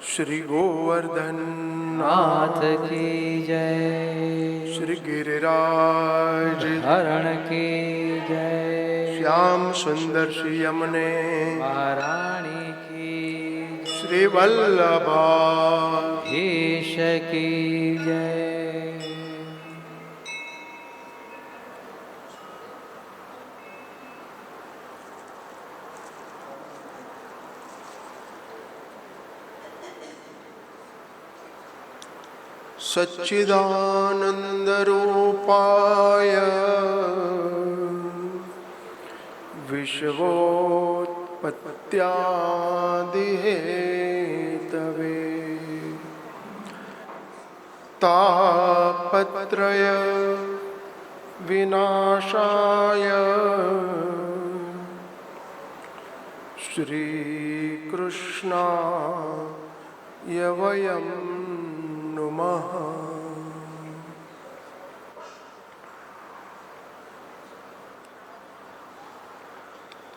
श्री गोवर्धन नाथ की जय। श्री गिरिराज हरण की जय। श्याम सुंदर श्री यमुने महारानी की जय। श्री वल्लभा ईश की जय। सच्चिदानंद रूपाय विश्वोत्पत्त्यादिहेतवे तापत्रय विनाशाय श्रीकृष्णाय वयं नुमः।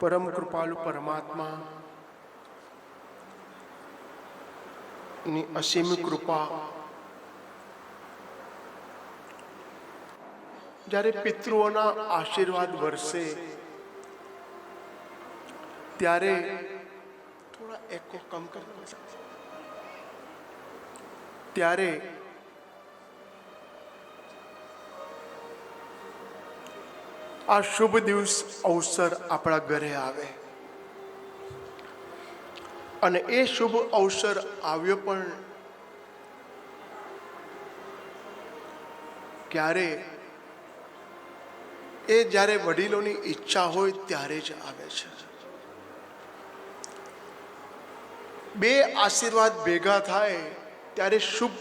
परम कृपालु परमात्मा ની અસીમ કૃપા જ્યારે પિતૃઓના આશીર્વાદ વરસે ત્યારે થોડા એકો કમ કર ત્યારે આ શુભ દિવસ અવસર આપણા ઘરે આવે અને એ શુભ અવસર આવ્યો પણ ક્યારે એ જ્યારે વડીલોની ઈચ્છા હોય ત્યારે જ આવે છે. બે આશીર્વાદ ભેગા થાય ત્યારે શુભ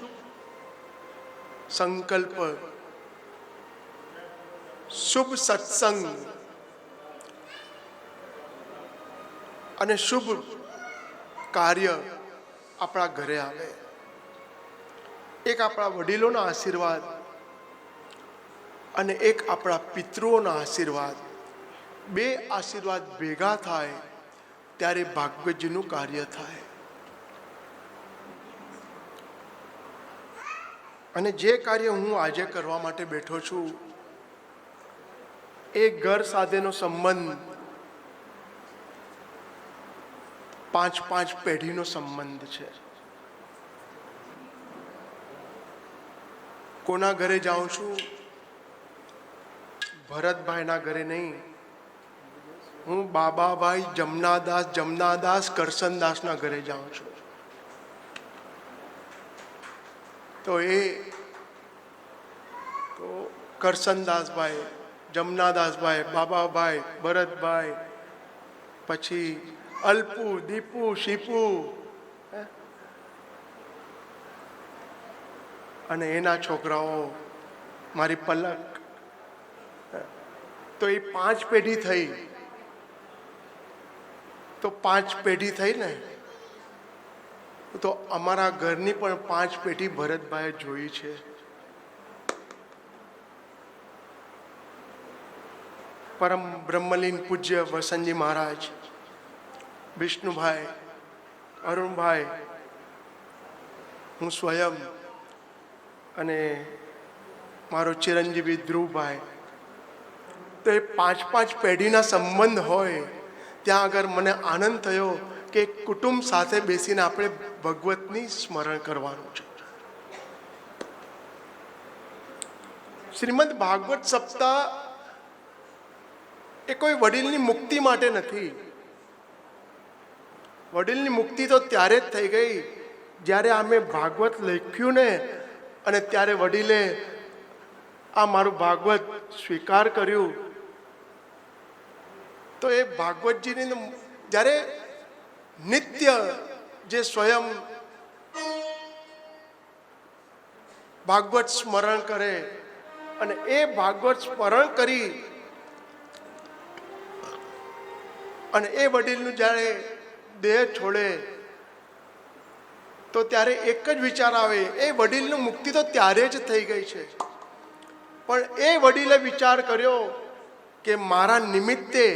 સંકલ્પ, શુભ સત્સંગ અને શુભ કાર્ય આપણા ઘરે આવે. એક આપણા વડીલોના આશીર્વાદ અને એક આપણા પિતૃઓના આશીર્વાદ, બે આશીર્વાદ ભેગા થાય ત્યારે ભાગવતજીનું કાર્ય થાય. અને જે કાર્ય હું આજે કરવા માટે બેઠો છું એ ઘર સાથેનો સંબંધ 5 પેઢીનો સંબંધ છે. કોના ઘરે જાઉં છું? ભરતભાઈના ઘરે નહીં, હું બાબાભાઈ જમનાદાસ કરસનદાસના ઘરે જાઉં છું. તો કરસનદાસભાઈ, જમનાદાસભાઈ, બાબાભાઈ, ભરતભાઈ, પછી અલ્પુ, દીપુ, શીપુ અને એના છોકરાઓ મારી પલક. તો એ 5 પેઢી થઈ. તો 5 પેઢી થઈ ને, તો અમારા ઘરની પણ 5 પેઢી ભરતભાઈએ જોઈ છે. પરમ બ્રહ્મલીન પૂજ્ય વસંતજી મહારાજ, વિષ્ણુભાઈ, અરુણભાઈ, હું સ્વયં અને મારો ચિરંજીવી ધ્રુવભાઈ, તો એ 5 પેઢીના સંબંધ હોય ત્યાં આગળ મને આનંદ થયો કે કુટુંબ સાથે બેસીને આપણે ભગવતની સ્મરણ કરવાનું છે. શ્રીમદ ભાગવત સપ્તાહ એ કોઈ વડીલની મુક્તિ માટે નથી. વડીલની મુક્તિ તો ત્યારે જ થઈ ગઈ જ્યારે અમે ભાગવત લખ્યું ને, અને ત્યારે વડીલે આ મારું ભાગવત સ્વીકાર કર્યું. તો એ ભાગવતજીની જ્યારે નિત્ય જે સ્વયં ભાગવત સ્મરણ કરે અને એ ભાગવત સ્મરણ કરી અને એ વડીલનું જ્યારે દેહ છોડે તો ત્યારે એક જ વિચાર આવે, એ વડીલનું મુક્તિ તો ત્યારે જ થઈ ગઈ છે, પણ એ વડીલે વિચાર કર્યો કે મારા નિમિત્તે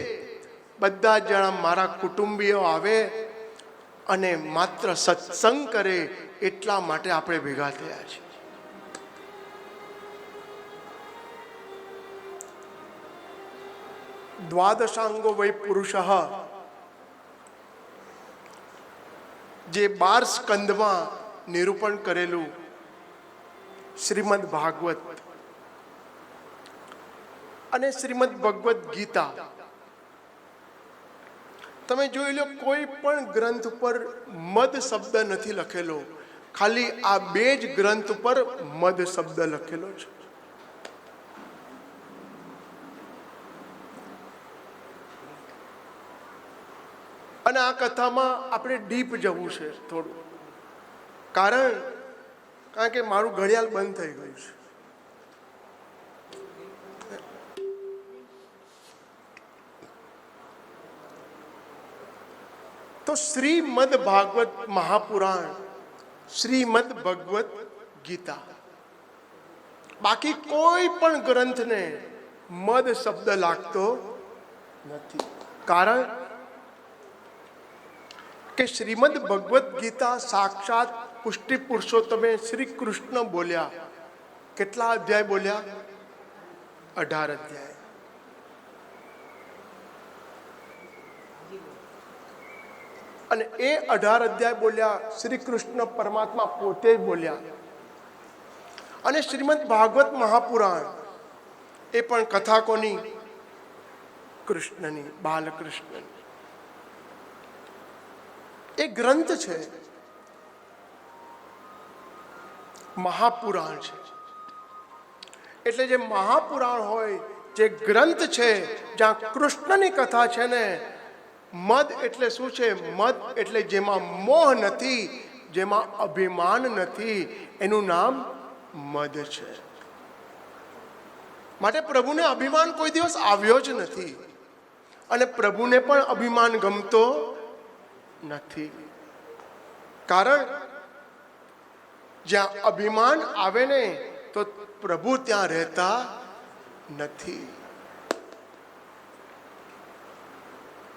બધા જણા મારા કુટુંબીઓ આવે અને માત્ર સત્સંગ કરે એટલા માટે આપણે ભેગા થયા છીએ. દ્વાદશાંગો વૈ પુરુષ, જે 12 સ્કંદમાં નિરૂપણ કરેલું શ્રીમદ ભાગવત અને શ્રીમદ ભગવદ્ ગીતા, તમે જોઈ લો, કોઈ પણ ગ્રંથ ઉપર મદ શબ્દ નથી લખેલો, ખાલી આ 2 જ ગ્રંથ ઉપર મદ શબ્દ લખેલો છે. અને આ કથામાં આપણે ડીપ જવું છે થોડું, કારણ કે મારું ઘડિયાળ બંધ થઈ ગયું છે. તો શ્રીમદ ભાગવત મહાપુરાણ, શ્રીમદ ભગવત ગીતા, બાકી કોઈ પણ ગ્રંથને મદ શબ્દ લાગતો નથી. કારણ કે શ્રીમદ ભગવદ્ ગીતા સાક્ષાત પુષ્ટિ પુરુષોત્તમે શ્રી કૃષ્ણ બોલ્યા. કેટલા અધ્યાય બોલ્યા? 18 અધ્યાય. અને એ 18 અધ્યાય બોલ્યા શ્રી કૃષ્ણ પરમાત્મા પોતે જ બોલ્યા. અને શ્રીમદ ભાગવત મહાપુરાણ એ પણ કથા કોની? કૃષ્ણની, બાલકૃષ્ણની. એ ગ્રંથ છે, મહાપુરાણ છે. એટલે જે મહાપુરાણ હોય, જે ગ્રંથ છે, જ્યાં કૃષ્ણની કથા છે ને, મદ એટલે શું છે? મદ એટલે જેમાં મોહ નથી, જેમાં અભિમાન નથી, એનું નામ મદ છે. માટે પ્રભુને અભિમાન કોઈ દિવસ આવ્યો જ નથી, અને પ્રભુને પણ અભિમાન ગમતો નથી. કારણ જ્યાં અભિમાન આવે ને, તો પ્રભુ ત્યાં રહેતા નથી.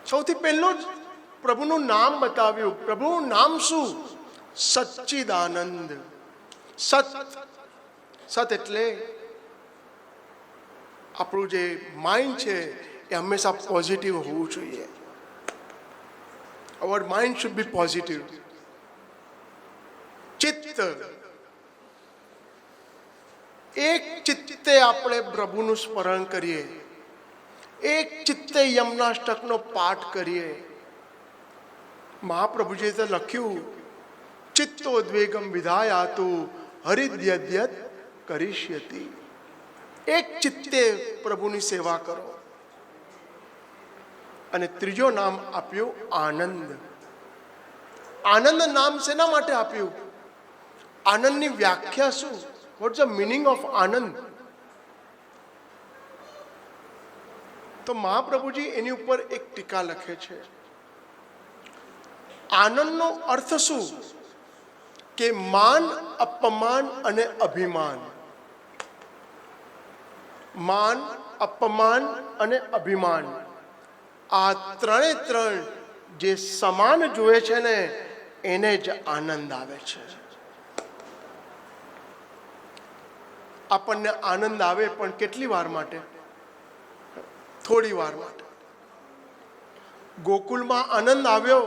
સૌથી પહેલું જ પ્રભુનું નામ બતાવ્યું. પ્રભુનું નામ શું? સચ્ચિદાનંદ. સત, સત એટલે આપણું જે માઇન્ડ છે એ હંમેશા પોઝિટિવ હોવું જોઈએ. Our mind should be positive. ચિત્ત, એક ચિત્તે આપણે પ્રભુનું સ્મરણ કરીએ, એક ચિત્તે યમનાષ્ટકનો પાઠ કરીએ. મહાપ્રભુજીએ તો લખ્યું, ચિત્તોદ્વેગમ વિધાયાતુ હરિદ્યદ્યત કરિષ્યતિ. એક ચિત્તે પ્રભુની સેવા કરો. અને ત્રીજો નામ આપ્યું આનંદ. આનંદ નામ શેના માટે આપ્યું? આનંદની વ્યાખ્યા શું? વોટ્સ ધ મિનિંગ ઓફ આનંદ? તો મહાપ્રભુજી એની ઉપર એક ટીકા લખે છે. આનંદનો અર્થ શું? કે માન, અપમાન અને અભિમાન. માન, અપમાન અને અભિમાન, આ ત્રણે જે સમાન જોઈએ છે ને, એને જ આનંદ આવે છે. આપણને આનંદ આવે પણ કેટલી વાર માટે? થોડી વાર માટે. ગોકુલમાં આનંદ આવ્યો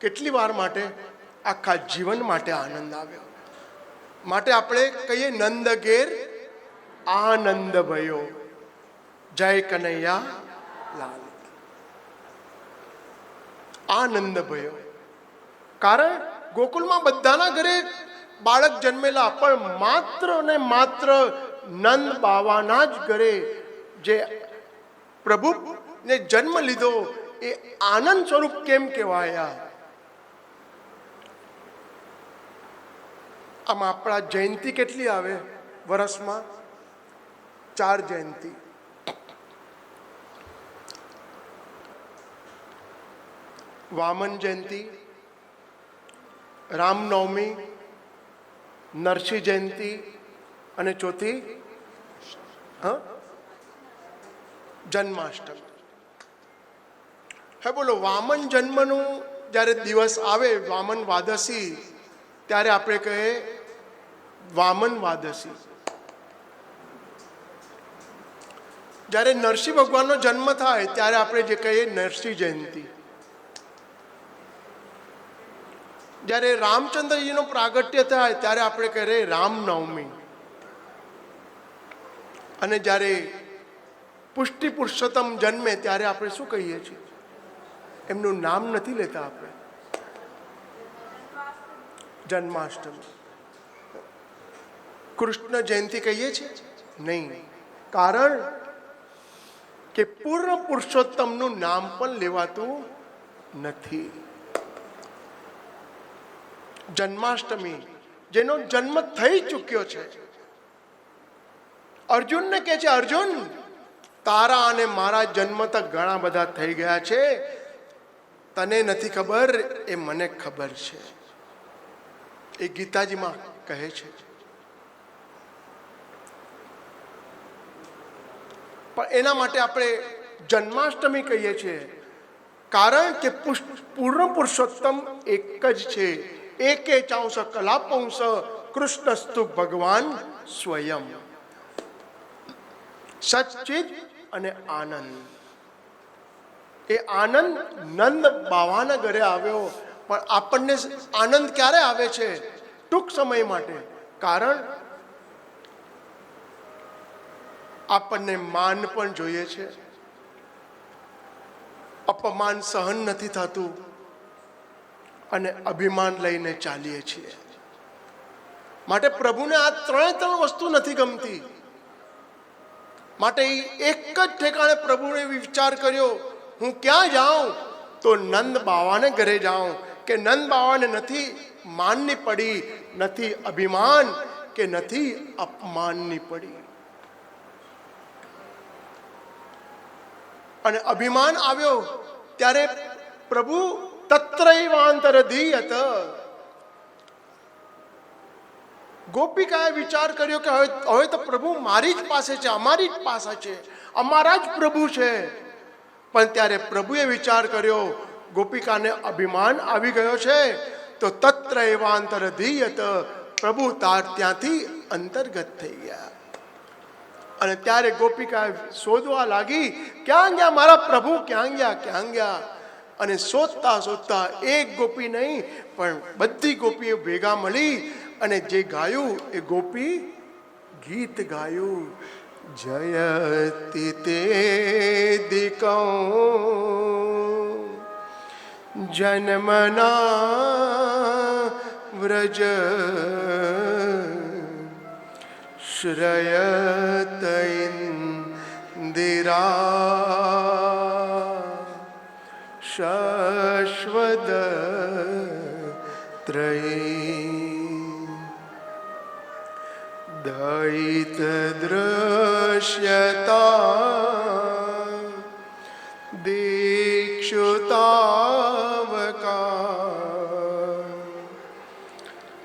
કેટલી વાર માટે? આખા જીવન માટે આનંદ આવ્યો. માટે આપણે કહીએ, નંદ ઘેર આનંદ ભયો, જય કનૈયા લાલ. આનંદ ભયો. કારણ ગોકુલમાં બધાના ઘરે બાળક જન્મેલા, પણ માત્ર ને માત્ર નંદ બાવાના જ ઘરે જે પ્રભુને જન્મ લીધો, એ આનંદ સ્વરૂપ કેમ કહેવાયા? આમાં આપણા જયંતિ કેટલી આવે વર્ષમાં? 4 જયંતિ. વામન જયંતિ, રામનવમી, નરસિંહ જયંતિ અને ચોથી જન્માષ્ટમી. હે બોલો, વામન જન્મનું જ્યારે દિવસ આવે વામન દ્વાદશી, ત્યારે આપણે કહીએ વામન દ્વાદશી. જ્યારે નરસિંહ ભગવાનનો જન્મ થાય ત્યારે આપણે જે કહીએ નરસિંહ જયંતિ. જ્યારે રામચંદ્રજીનો પ્રાગટ્ય થાય ત્યારે આપણે કહીએ રામનવમી. અને જ્યારે પુષ્ટિ પુરુષોત્તમ જન્મે ત્યારે આપણે શું કહીએ છીએ? એમનું નામ નથી લેતા આપણે, જન્માષ્ટમી. કૃષ્ણ જયંતિ કહીએ છીએ નહીં, કારણ કે પૂર્ણ પુરુષોત્તમનું નામ પણ લેવાતું નથી. જન્માષ્ટમી જેનો જન્મ થઈ ચૂક્યો છે. અર્જુનને કહે છે, અર્જુન તારા અને મારા જન્મ તો ઘણા બધા થઈ ગયા છે, તને નથી ખબર, એ મને ખબર છે. એ ગીતાજીમાં કહે છે. પણ એના માટે આપણે જન્માષ્ટમી કહીએ છીએ, કારણ કે પૂર્ણ પુરુષોત્તમ એક જ છે. એકે ચાંસ કલાપંસ કૃષ્ણસ્તુ ભગવાન સ્વયં. સચ્ચિત અને આનંદ. એ આનંદ નંદ બાવાના ઘરે આવ્યો, પણ આપણને આનંદ ક્યારે આવે છે? ટૂંક સમય માટે. કારણ આપણને માન પણ જોઈએ છે, અપમાન સહન નથી થતું, અને અભિમાન લઈને ચાલીએ છીએ. માટે પ્રભુને આ ત્રણ વસ્તુ નથી ગમતી. માટે એક જ ઠેકાણે પ્રભુએ વિચાર કર્યો, હું ક્યાં જાઉં? તો નંદ બાવાને ઘરે જાઉં. કે નંદ બાવાને નથી માનની પડી, નથી અભિમાન કે નથી અપમાનની પડી. અને અભિમાન આવ્યો ત્યારે પ્રભુ તત્રૈવાંતરધીયત. ગોપિકાએ વિચાર કર્યો કે હવે તો પ્રભુ મારી જ પાસે છે, અમારી જ પાસે છે, અમારા જ પ્રભુ છે. પણ ત્યારે પ્રભુએ વિચાર કર્યો, ગોપિકાને અભિમાન આવી ગયો છે, તો તત્રૈવાંતરધીયત, પ્રભુ ત્યાંથી અંતર્ગત થઈ ગયા. અને ત્યારે ગોપિકા શોધવા લાગી, ક્યાં ગયા મારા પ્રભુ, ક્યાં ગયા, ક્યાં ગયા? અને શોધતા શોધતા એક ગોપી નહીં પણ બધી ગોપીઓ ભેગા મળી અને જે ગાયું એ ગોપી ગીત ગાયું. જયતિ તે દિકૌ જન્મના વ્રજ શ્રયત ઇન્દિરા શશ્વદ ત્રયી દયિત દૃશ્યતા દીક્ષુતાવકા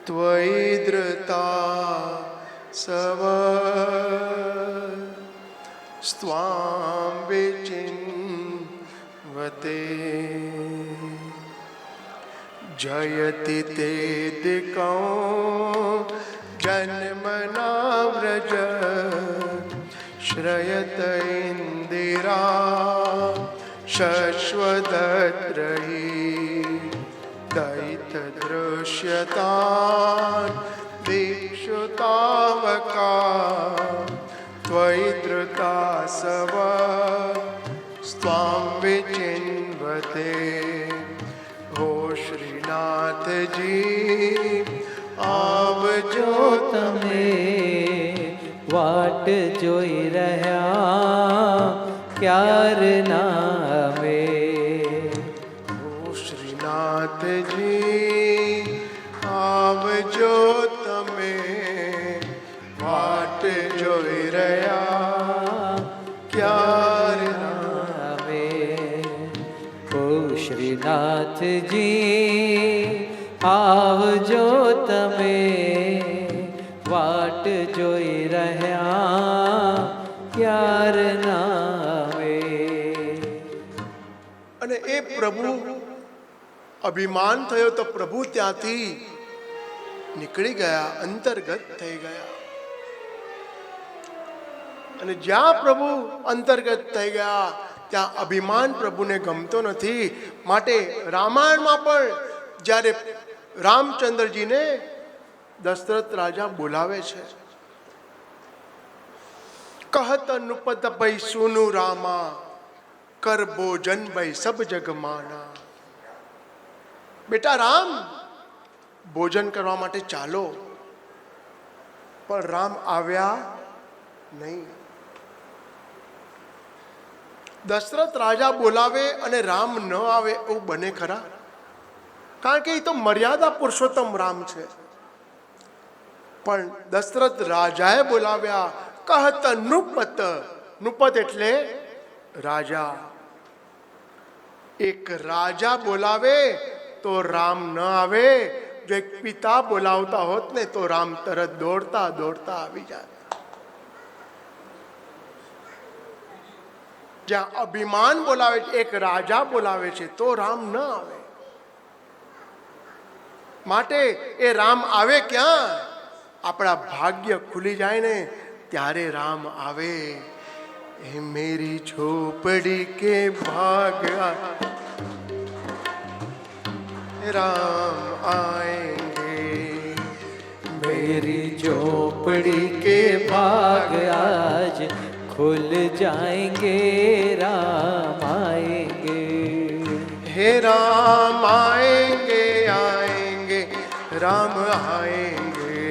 ત્વયિ ધૃતા સવ સ્વામ વિચિન્વતે. જયતિ તે દિકૌ જન્મના વ્રજ શ્રયત ઇન્દિરા શશ્વદત્રયી દયિત દૃશ્યતા દીક્ષુતાવકા ત્વયિ ધૃતા સવ સ્વામ વિચિન્વતે. હો શ્રીનાથજી આવજો તમે વાટ જોઈ રહ્યા ક્યારના અમે. હો શ્રીનાથજી આવજો તમે વાટ જોઈ રહ્યા ક્યારના અમે. ઓ શ્રીનાથજી આવજો તમે વાટ જોઈ રહ્યા ક્યારના અમે. અને એ પ્રભુ અભિમાન થયો તો પ્રભુ ત્યાંથી નીકળી ગયા, અંતર્ગત થઈ ગયા. અને જ્યાં પ્રભુ અંતર્ગત થઈ ગયા ત્યાં અભિમાન પ્રભુને ગમતો નથી. માટે રામાયણમાં પણ જ્યારે રામચંદ્રજીને દશરથ રાજા બોલાવે છે, કહત નુપત ભઈ સુનુ રામા, કર ભોજન ભઈ સબ જગ માના. બેટા રામ, ભોજન કરવા માટે ચાલો. પણ રામ આવ્યા નહીં. દશરથ રાજા બોલાવે અને રામ ન આવે એવું બને ખરા? કારણ કે એ તો મર્યાદા પુરુષોત્તમ રામ છે. પણ દશરથ રાજાએ બોલાવ્યા. કહત નુપત, નુપત એટલે રાજા. એક રાજા બોલાવે તો રામ ન આવે. જો એક પિતા બોલાવતા હોત ને તો રામ તરત દોડતા દોડતા આવી જાય. જ્યાં અભિમાન બોલાવે છે, એક રાજા બોલાવે છે તો રામ ન આવે. માટે એ રામ આવે ક્યાં? આપણા ભાગ્ય ખુલી જાય ને ત્યારે રામ આવે. એ મેરી ઝોપડી કે ભાગ राम आएंगे, मेरी झोपड़ी के भाग आज खुल जाएंगे, राम आएंगे. हे राम आएंगे आएंगे राम आएंगे,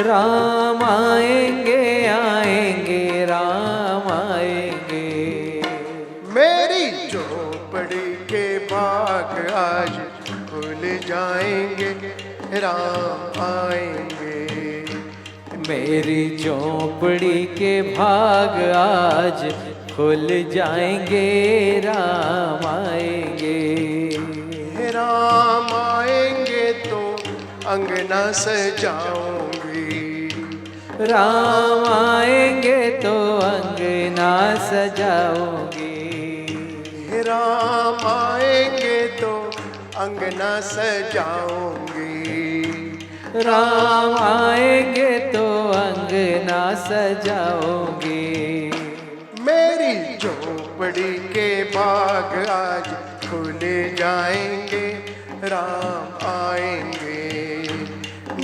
राम आएंगे आएंगे राम आएंगे. मेरी झोपड़ी के भाग आज खुल जाएंगे, राम आएंगे. मेरी झोपड़ी के भाग आज खुल जाएंगे, राम आएंगे. राम आएंगे तो अंगना सजाऊंगी, राम आएंगे तो अंगना सजाऊंगी. राम आएंगे तो अंगना सजाऊंगी, राम आएंगे तो अंगना सजाऊंगी. मेरी झोपड़ी के बाग आज खुल जाएंगे, राम आएंगे.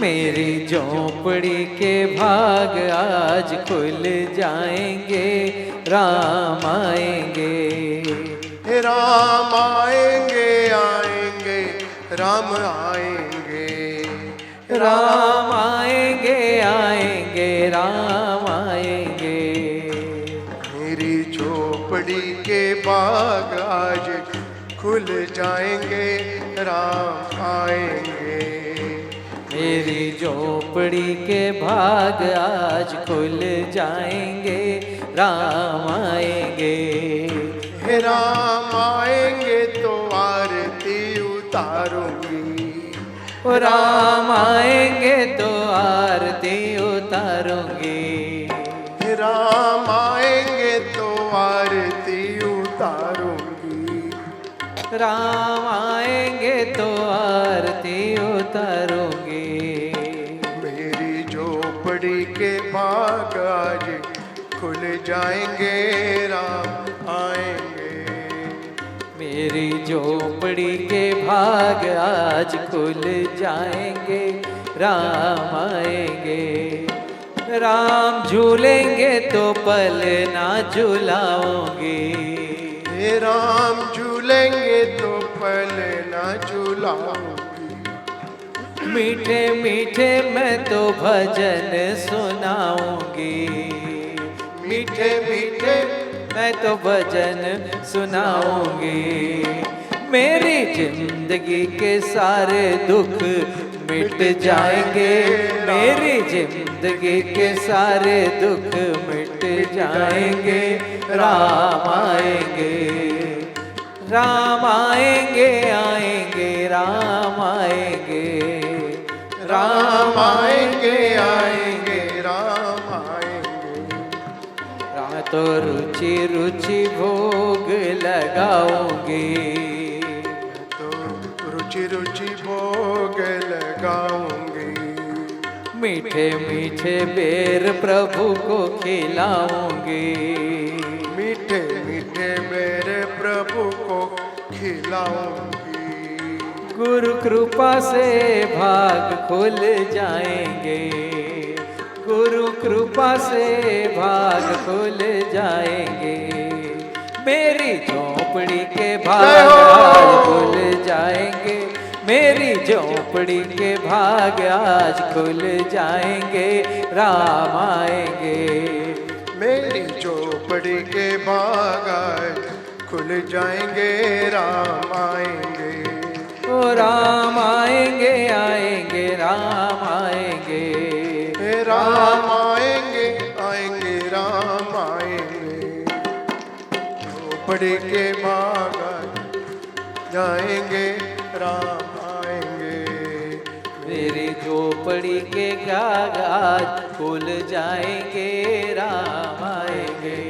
मेरी झोपड़ी के भाग आज खुल जाएंगे, राम आएंगे. राम आएंगे आएंगे राम आएंगे, राम आएंगे आएंगे राम आएंगे. मेरी झोपड़ी के बाग आज खुल जाएंगे, राम आएंगे. मेरी झोपड़ी के भाग आज खुल जाएंगे, राम आएंगे. राम आएंगे तो आरती उतारूंगी, राम आएंगे तो आरती उतारूंगी. राम आएंगे तो आरती उतारूंगी, राम आएंगे तो आरती उतारूंगी. मेरी झोपड़ी के भाग आज खुल जाएंगे, राम आएंगे. मेरी झोपड़ी के भाग आज खुल जाएंगे, राम आएंगे. राम झूलेंगे तो पल ना झुलाऊंगी, राम झूलेंगे तो पल ना झूलाऊंगी. मीठे मीठे मैं तो भजन सुनाऊंगी, मीठे मीठे मैं तो भजन सुनाऊंगी. मेरी जिंदगी के सारे दुख मिट जाएंगे, मेरी जिंदगी के सारे दुख मिट जाएंगे, राम आएंगे. राम आएंगे आएंगे राम आएंगे, राम आएंगे आएंगे राम आएंगे. राम तो रुचि रुचि भोग लगाऊंगी, तो रुचि रुचि भोग लगाऊंगी। मीठे मीठे बेर प्रभु को खिलाऊंगी। मीठे मीठे मेरे प्रभु को खिलाऊंगी। गुरु कृपा से भाग खुल जाएंगे। गुरु कृपा से भाग खुल जाएंगे। मेरी झोपड़ी के भाग आज खुल जाएंगे। मेरी झोपड़ी के भाग आज खुल जाएंगे। राम आएंगे। मेरी झोपड़ी के भाग आज खुल जाएंगे। राम आएंगे। ओ राम आएंगे आएंगे राम आएंगे। राम आएंगे आएंगे राम आएंगे। झोपड़ी के भाग आज जाएंगे। राम आएंगे। मेरी झोपड़ी के भाग आज खुल जाएंगे। राम आएंगे।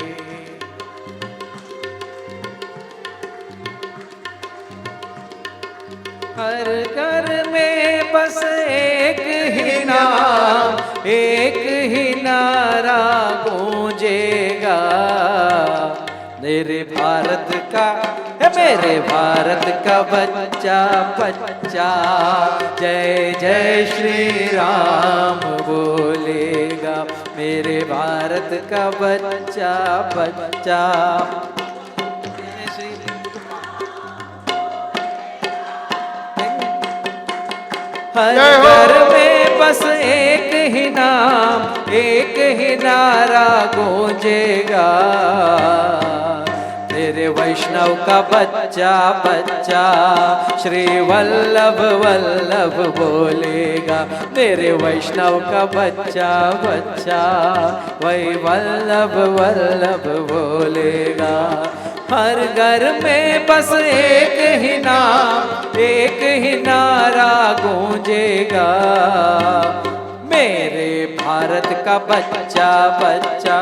हर घर में बस एक ही नाम, एक ही नारा गूंजेगा। मेरे भारत का है, मेरे भारत का बच्चा बच्चा जय जय श्री राम बोलेगा। मेरे भारत का बच्चा बच्चा हर घर में बस एक ही नाम, एक ही नारा गूंजेगा। तेरे वैष्णव का बच्चा बच्चा श्री वल्लभ वल्लभ बोलेगा। मेरे वैष्णव का बच्चा बच्चा वही वल्लभ वल्लभ बोलेगा। हर घर में बस एक ही नाम, एक ही नारा गूंजेगा। मेरे भारत का बच्चा बच्चा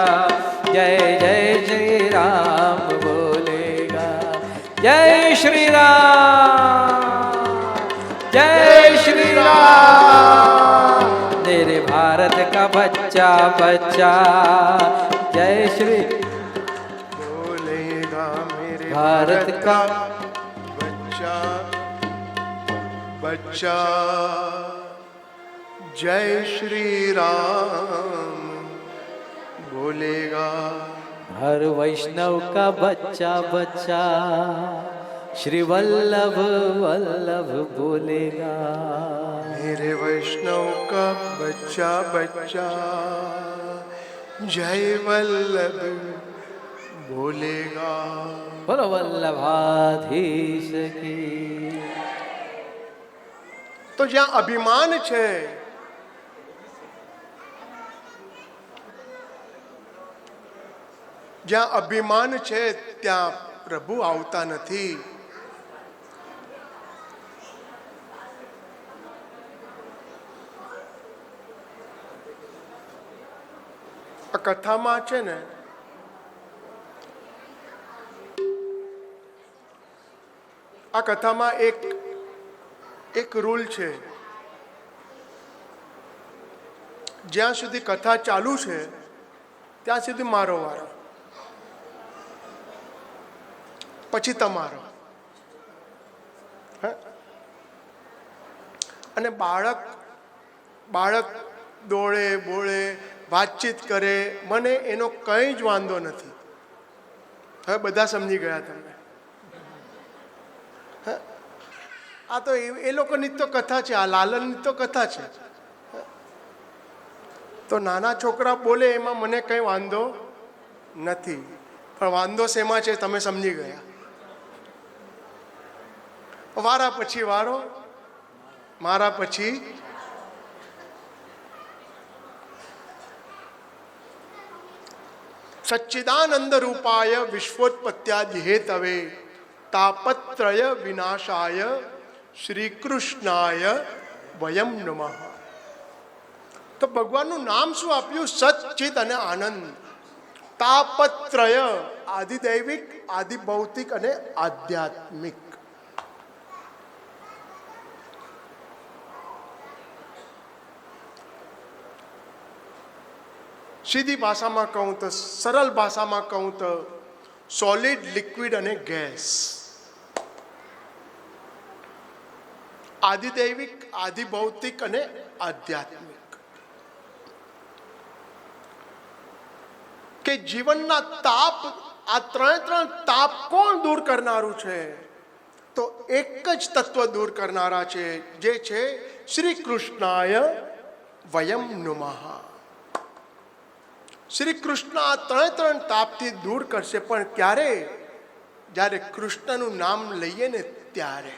जय जय श्री राम बोलेगा। जय श्री राम, जय श्री राम। मेरे भारत का बच्चा बच्चा जय श्री भारत का बच्चा बच्चा जय श्री राम बोलेगा। हर वैष्णव का बच्चा बच्चा श्री वल्लभ वल्लभ बोलेगा। मेरे वैष्णव का बच्चा बच्चा जय वल्लभ बोलेगा। बोलो वल्लभाधीश की। તો જ્યાં અભિમાન છે, જ્યાં અભિમાન છે ત્યાં પ્રભુ આવતા નથી. આ કથામાં છે ને આ કથામાં એક રૂલ છે. જ્યાં સુધી કથા ચાલુ છે ત્યાં સુધી મારો વારો, પછી તમારો. અને બાળક દોડે બોળે વાતચીત કરે, મને એનો કંઈ જ વાંધો નથી. હવે બધા સમજી ગયા તમે. આ તો એ લોકોની તો કથા છે, આ લાલનની તો કથા છે. તો નાના છોકરા બોલે એમાં મને કંઈ વાંધો નથી, પણ વાંધો શેમાં છે તમે સમજી ગયા. વારા પછી વારો, મારા પછી સચ્ચિદાનંદ રૂપાય વિશ્વોત્પત્યાદિ હેતવે તાપત્રય વિનાશાય શ્રી કૃષ્ણાય વયમ નમઃ. તો ભગવાનનું નામ શું આપ્યું? સચ્ચિત અને આનંદ. તાપત્રય આદિદૈવિક, આદિભૌતિક અને આધ્યાત્મિક. સીધી ભાષામાં કહું તો, સરળ ભાષામાં કહું તો, સોલિડ, લિક્વિડ અને ગેસ. આદિદૈવિક, આદિભૌતિક અને આધ્યાત્મિક. કે જીવનના તાપ, આ ત્રણ તાપ કોણ દૂર કરનારું છે? તો એક જ તત્વ દૂર કરનારા છે, જે છે શ્રી કૃષ્ણાય વયમ નુમઃ. શ્રી કૃષ્ણ આ ત્રણ તાપથી દૂર કરશે, પણ ક્યારે? જ્યારે કૃષ્ણનું નામ લઈએ ને ત્યારે.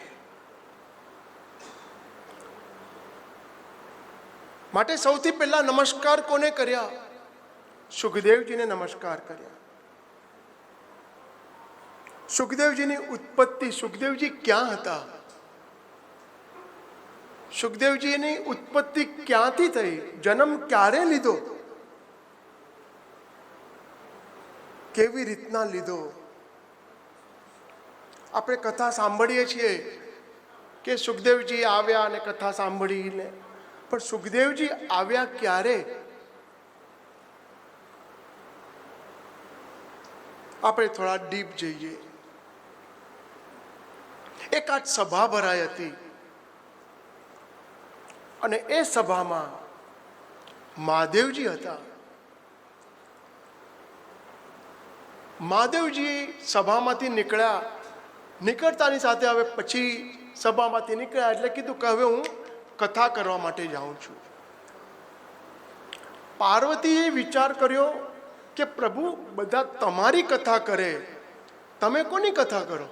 માટે સૌથી પહેલા નમસ્કાર કોને કર્યા? સુખદેવજીને નમસ્કાર કર્યા. સુખદેવજીની ઉત્પત્તિ, સુખદેવજી ક્યાં હતા? સુખદેવજીની ઉત્પત્તિ ક્યાંથી થઈ? જન્મ ક્યારે લીધો? કેવી રીતના લીધો? આપણે કથા સાંભળીએ છીએ કે સુખદેવજી આવ્યા અને કથા સાંભળીને, પણ સુખદેવજી આવ્યા ક્યારે? આપણે થોડા ડીપ જઈએ. એક આજ સભા ભરાઈ હતી અને એ સભામાં મહાદેવજી હતા. મહાદેવજી સભામાંથી નીકળ્યા. નીકળતાની સાથે હવે પછી સભામાંથી નીકળ્યા એટલે કીધું કે હવે હું કથા કરવા માટે જાઉં છું. પાર્વતીએ વિચાર કર્યો કે પ્રભુ, બધા તમારી કથા કરે, તમે કોની કથા કરો?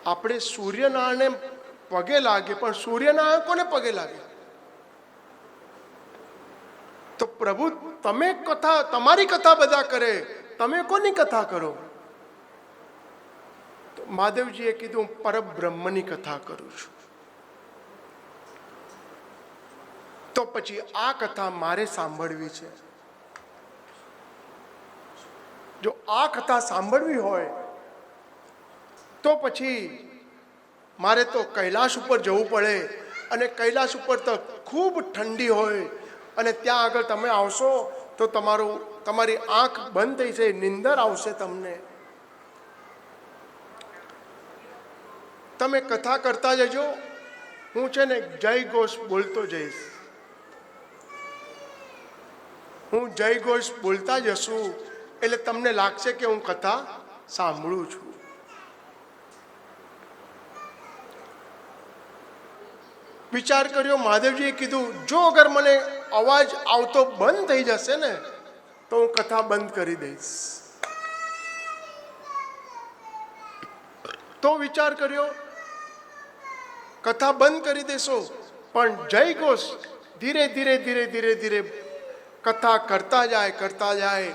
આપણે સૂર્યનારાયણને પગે લાગે, પણ સૂર્યનારાયણ કોને પગે લાગે? તો પ્રભુ, તમે કથા, તમારી કથા બધા કરે, તમે કોની કથા કરો? તો મહાદેવજીએ કીધું, હું પરબ્રહ્મની કથા કરું છું. તો પછી આ કથા મારે સાંભળવી છે. જો આ કથા સાંભળવી હોય તો પછી મારે તો કૈલાશ ઉપર જવું પડે, અને કૈલાશ ઉપર તો ખૂબ ઠંડી હોય, અને ત્યાં આગળ તમે આવશો તો તમારી આંખ બંધ થઈ જાય, નિંદર આવશે તમને. તમે કથા કરતા જજો, હું છે ને જય ઘોષ બોલતો જઈશ. હું જય ઘોષ બોલતા જશું એટલે તમને લાગશે કે હું કથા સાંભળું છું. વિચાર કર્યો. મહાદેવજીએ કીધું, જો અગર મને અવાજ આવતો બંધ થઈ જશે ને તો હું કથા બંધ કરી દઈશ. તો વિચાર કર્યો, કથા બંધ કરી દેશો, પણ જય ઘોષ ધીરે ધીરે ધીરે ધીરે ધીરે કથા કરતા જાય.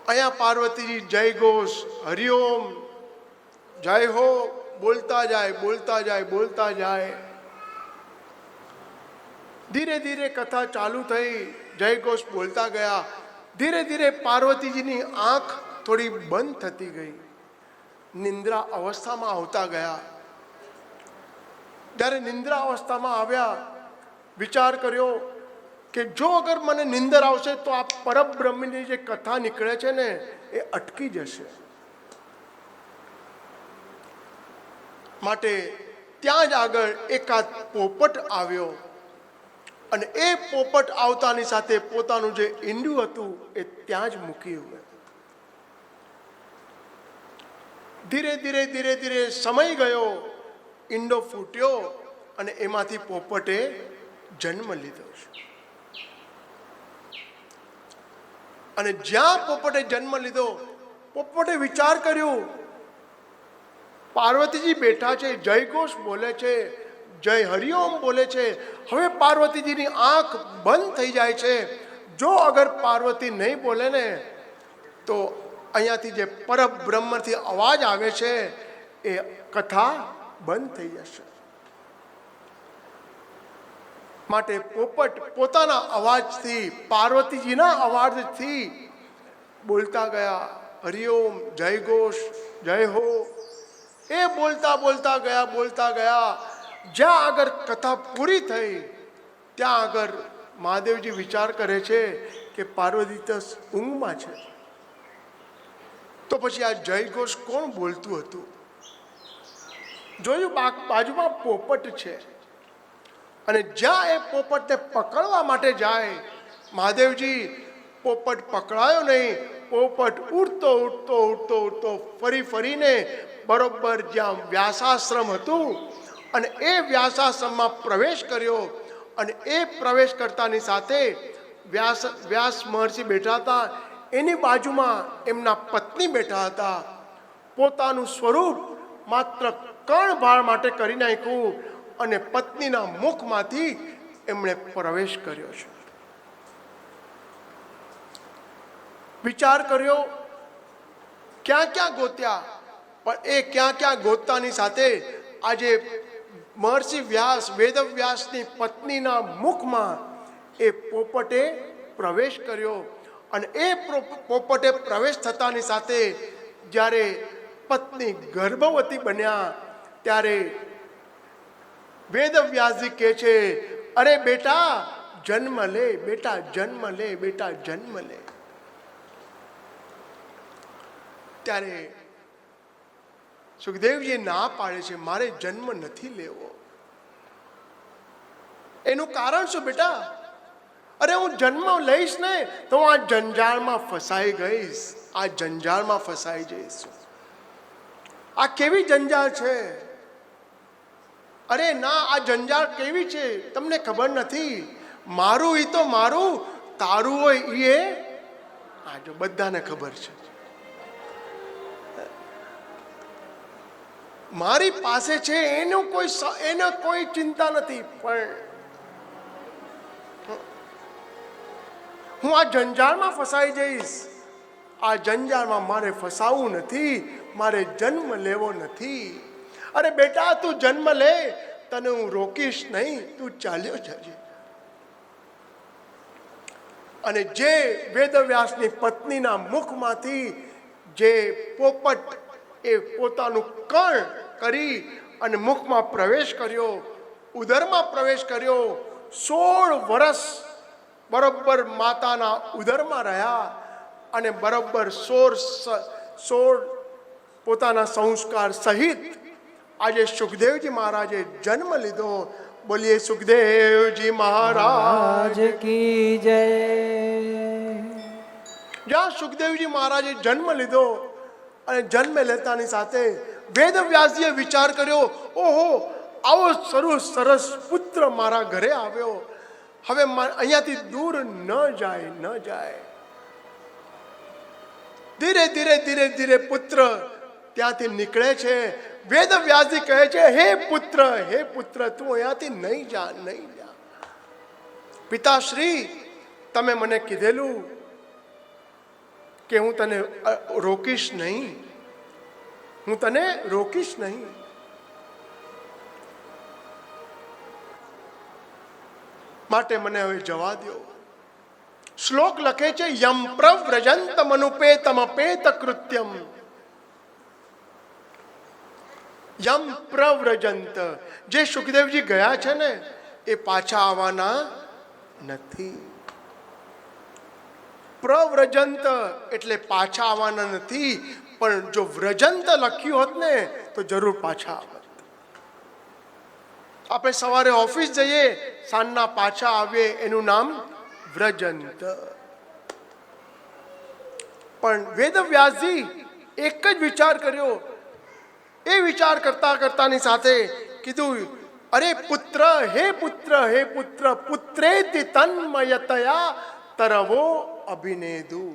અહીંયા પાર્વતીજી જય ઘોષ, હરિઓમ, જય હો બોલતા જાય. ધીરે ધીરે કથા ચાલુ થઈ, જય ઘોષ બોલતા ગયા. ધીરે ધીરે પાર્વતીજીની આંખ થોડી બંધ થતી ગઈ, નિંદ્રા અવસ્થામાં આવતા ગયા. જ્યારે નિંદ્રા અવસ્થામાં આવ્યા, વિચાર કર્યો કે જો અગર મને નિંદર આવશે તો આ પરબ્રહ્મની જે કથા નીકળે છે ને એ અટકી જશે. માટે ત્યાં જ આગળ એકાદ પોપટ આવ્યો, અને એ પોપટ આવતાની સાથે પોતાનું જે ઈંડું હતું એ ત્યાં જ મૂક્યું. ધીરે ધીરે ધીરે ધીરે સમય ગયો, ઈંડો ફૂટ્યો અને એમાંથી પોપટે જન્મ લીધો છે. અને જ્યાં પોપટે જન્મ લીધો, પોપટે વિચાર કર્યો, પાર્વતીજી બેઠા છે, જય ઘોષ બોલે છે, જય હરિઓમ બોલે છે. હવે પાર્વતીજીની આંખ બંધ થઈ જાય છે. જો અગર પાર્વતી નહીં બોલે ને તો અહીંયાથી જે પરબ્રહ્મથી અવાજ આવે છે એ કથા બંધ થઈ જશે. માટે પોપટ પોતાના અવાજથી, પાર્વતીજીના અવાજથી બોલતા ગયા, હરિઓમ, જય ઘોષ, જય હો. એ બોલતા ગયા. જ્યાં આગળ કથા પૂરી થઈ ત્યાં આગળ મહાદેવજી વિચાર કરે છે કે પાર્વતી તો ઊંઘમાં છે, તો પછી આ જય ઘોષ કોણ બોલતું હતું? જોયું બાજુમાં પોપટ છે, અને જ્યાં એ પોપટને પકડવા માટે જાય, મહાદેવજી પોપટ પકડાયો નહીં, પોપટ ઉડતો ઉડતો ઉડતો ઉડતો ફરીને બરોબર જ્યાં વ્યાસાશ્રમ હતું અને એ વ્યાસાશ્રમમાં પ્રવેશ કર્યો. અને એ પ્રવેશ કરતાની સાથે વ્યાસ મહર્ષિ બેઠા હતા, એની બાજુમાં એમના પત્ની બેઠા હતા. પોતાનું સ્વરૂપ માત્ર કર્ણભાળ માટે કરી નાખ્યું અને પત્નીના મુખમાંથી એમણે પ્રવેશ કર્યો છે. વિચાર કર્યો, ક્યાં ક્યાં ગોત્યા, પણ એ ક્યાં ક્યાં ગોતતાની સાથે આજે મહર્ષિ વ્યાસ વેદવ્યાસની પત્નીના મુખમાં એ પોપટે પ્રવેશ કર્યો. અને એ પોપટે પ્રવેશ થતાની સાથે જ્યારે પત્ની ગર્ભવતી બન્યા, ત્યારે વેદવ્યાસજી કહે છે, અરે બેટા જન્મ લે, બેટા જન્મ લે, બેટા જન્મ લે. ત્યારે સુખદેવજી ના પાડે છે, મારે જન્મ નથી લેવો. એનું કારણ શું બેટા? અરે હું જન્મ લઈશ ને તો હું આ જંજાળમાં ફસાઈ ગઈશ, આ જંજાળમાં ફસાઈ જઈશ. આ કેવી જંજાળ છે? અરે ના, આ જંજાળ કેવી છે તમને ખબર નથી. મારું ઈ તો મારું, તારું હોય એ આ જો બધાને ખબર છે. મારી પાસે છે એને કોઈ ચિંતા નથી, પણ હું આ જંજાળમાં ફસાઈ જઈશ. આ જંજાળમાં મારે ફસાવું નથી, મારે જન્મ લેવો નથી. અરે બેટા તું જન્મ લે, તને હું રોકીશ નહીં, તું ચાલ્યો જજે. અને જે વેદવ્યાસની પત્નીના મુખમાંથી જે પોપટ એ પોતાનું કર્ણ કરી અને મુખમાં પ્રવેશ કર્યો, ઉદરમાં પ્રવેશ કર્યો, 16 વર્ષ બરોબર માતાના ઉદરમાં રહ્યા અને બરોબર 16 પોતાના સંસ્કાર સહિત આજે સુખદેવજી મહારાજે જન્મ લીધો. બોલીએ સુખદેવજી મહારાજ કી જય. જ્યાં સુખદેવજી મહારાજે જન્મ લીધો અને જન્મ લેતાની સાથે વેદવ્યાસજીએ વિચાર કર્યો, ઓહો આવો સરસ પુત્ર મારા ઘરે આવ્યો, હવે અહીંયાથી દૂર ન જાય. ધીરે ધીરે પુત્ર ત્યાંથી નીકળે છે. વેદવ્યાસજી કહે છે, હે પુત્ર તું અહીંયાથી નહીં જા. પિતાશ્રી તમે મને કીધેલું કે હું તને રોકીશ નહીં. માટે મને હવે જવા દો. શ્લોક લખે છે, યમ પ્રવ્રજંત મનુપેતમ અપેત કૃત્યમ. યમ પ્રવ્રજંત, જે સુખદેવજી ગયા છે ને એ પાછા આવવાના નથી. પ્રવ્રજંત એટલે પાછા આવવાના નથી, પણ જો વ્રજંત લખ્યું હોત ને તો જરૂર પાછા આવત. આપણે સવારે ઓફિસ જઈએ, સાંજના પાછા આવીએ, એનું નામ વ્રજંત. પણ વેદવ્યાસજી એક જ વિચાર કર્યો. એ વિચાર કરતાની સાથે કીધું, અરે પુત્ર હે પુત્ર પુત્રેતિ તન્મયતયા તરવો અભિનેદુ.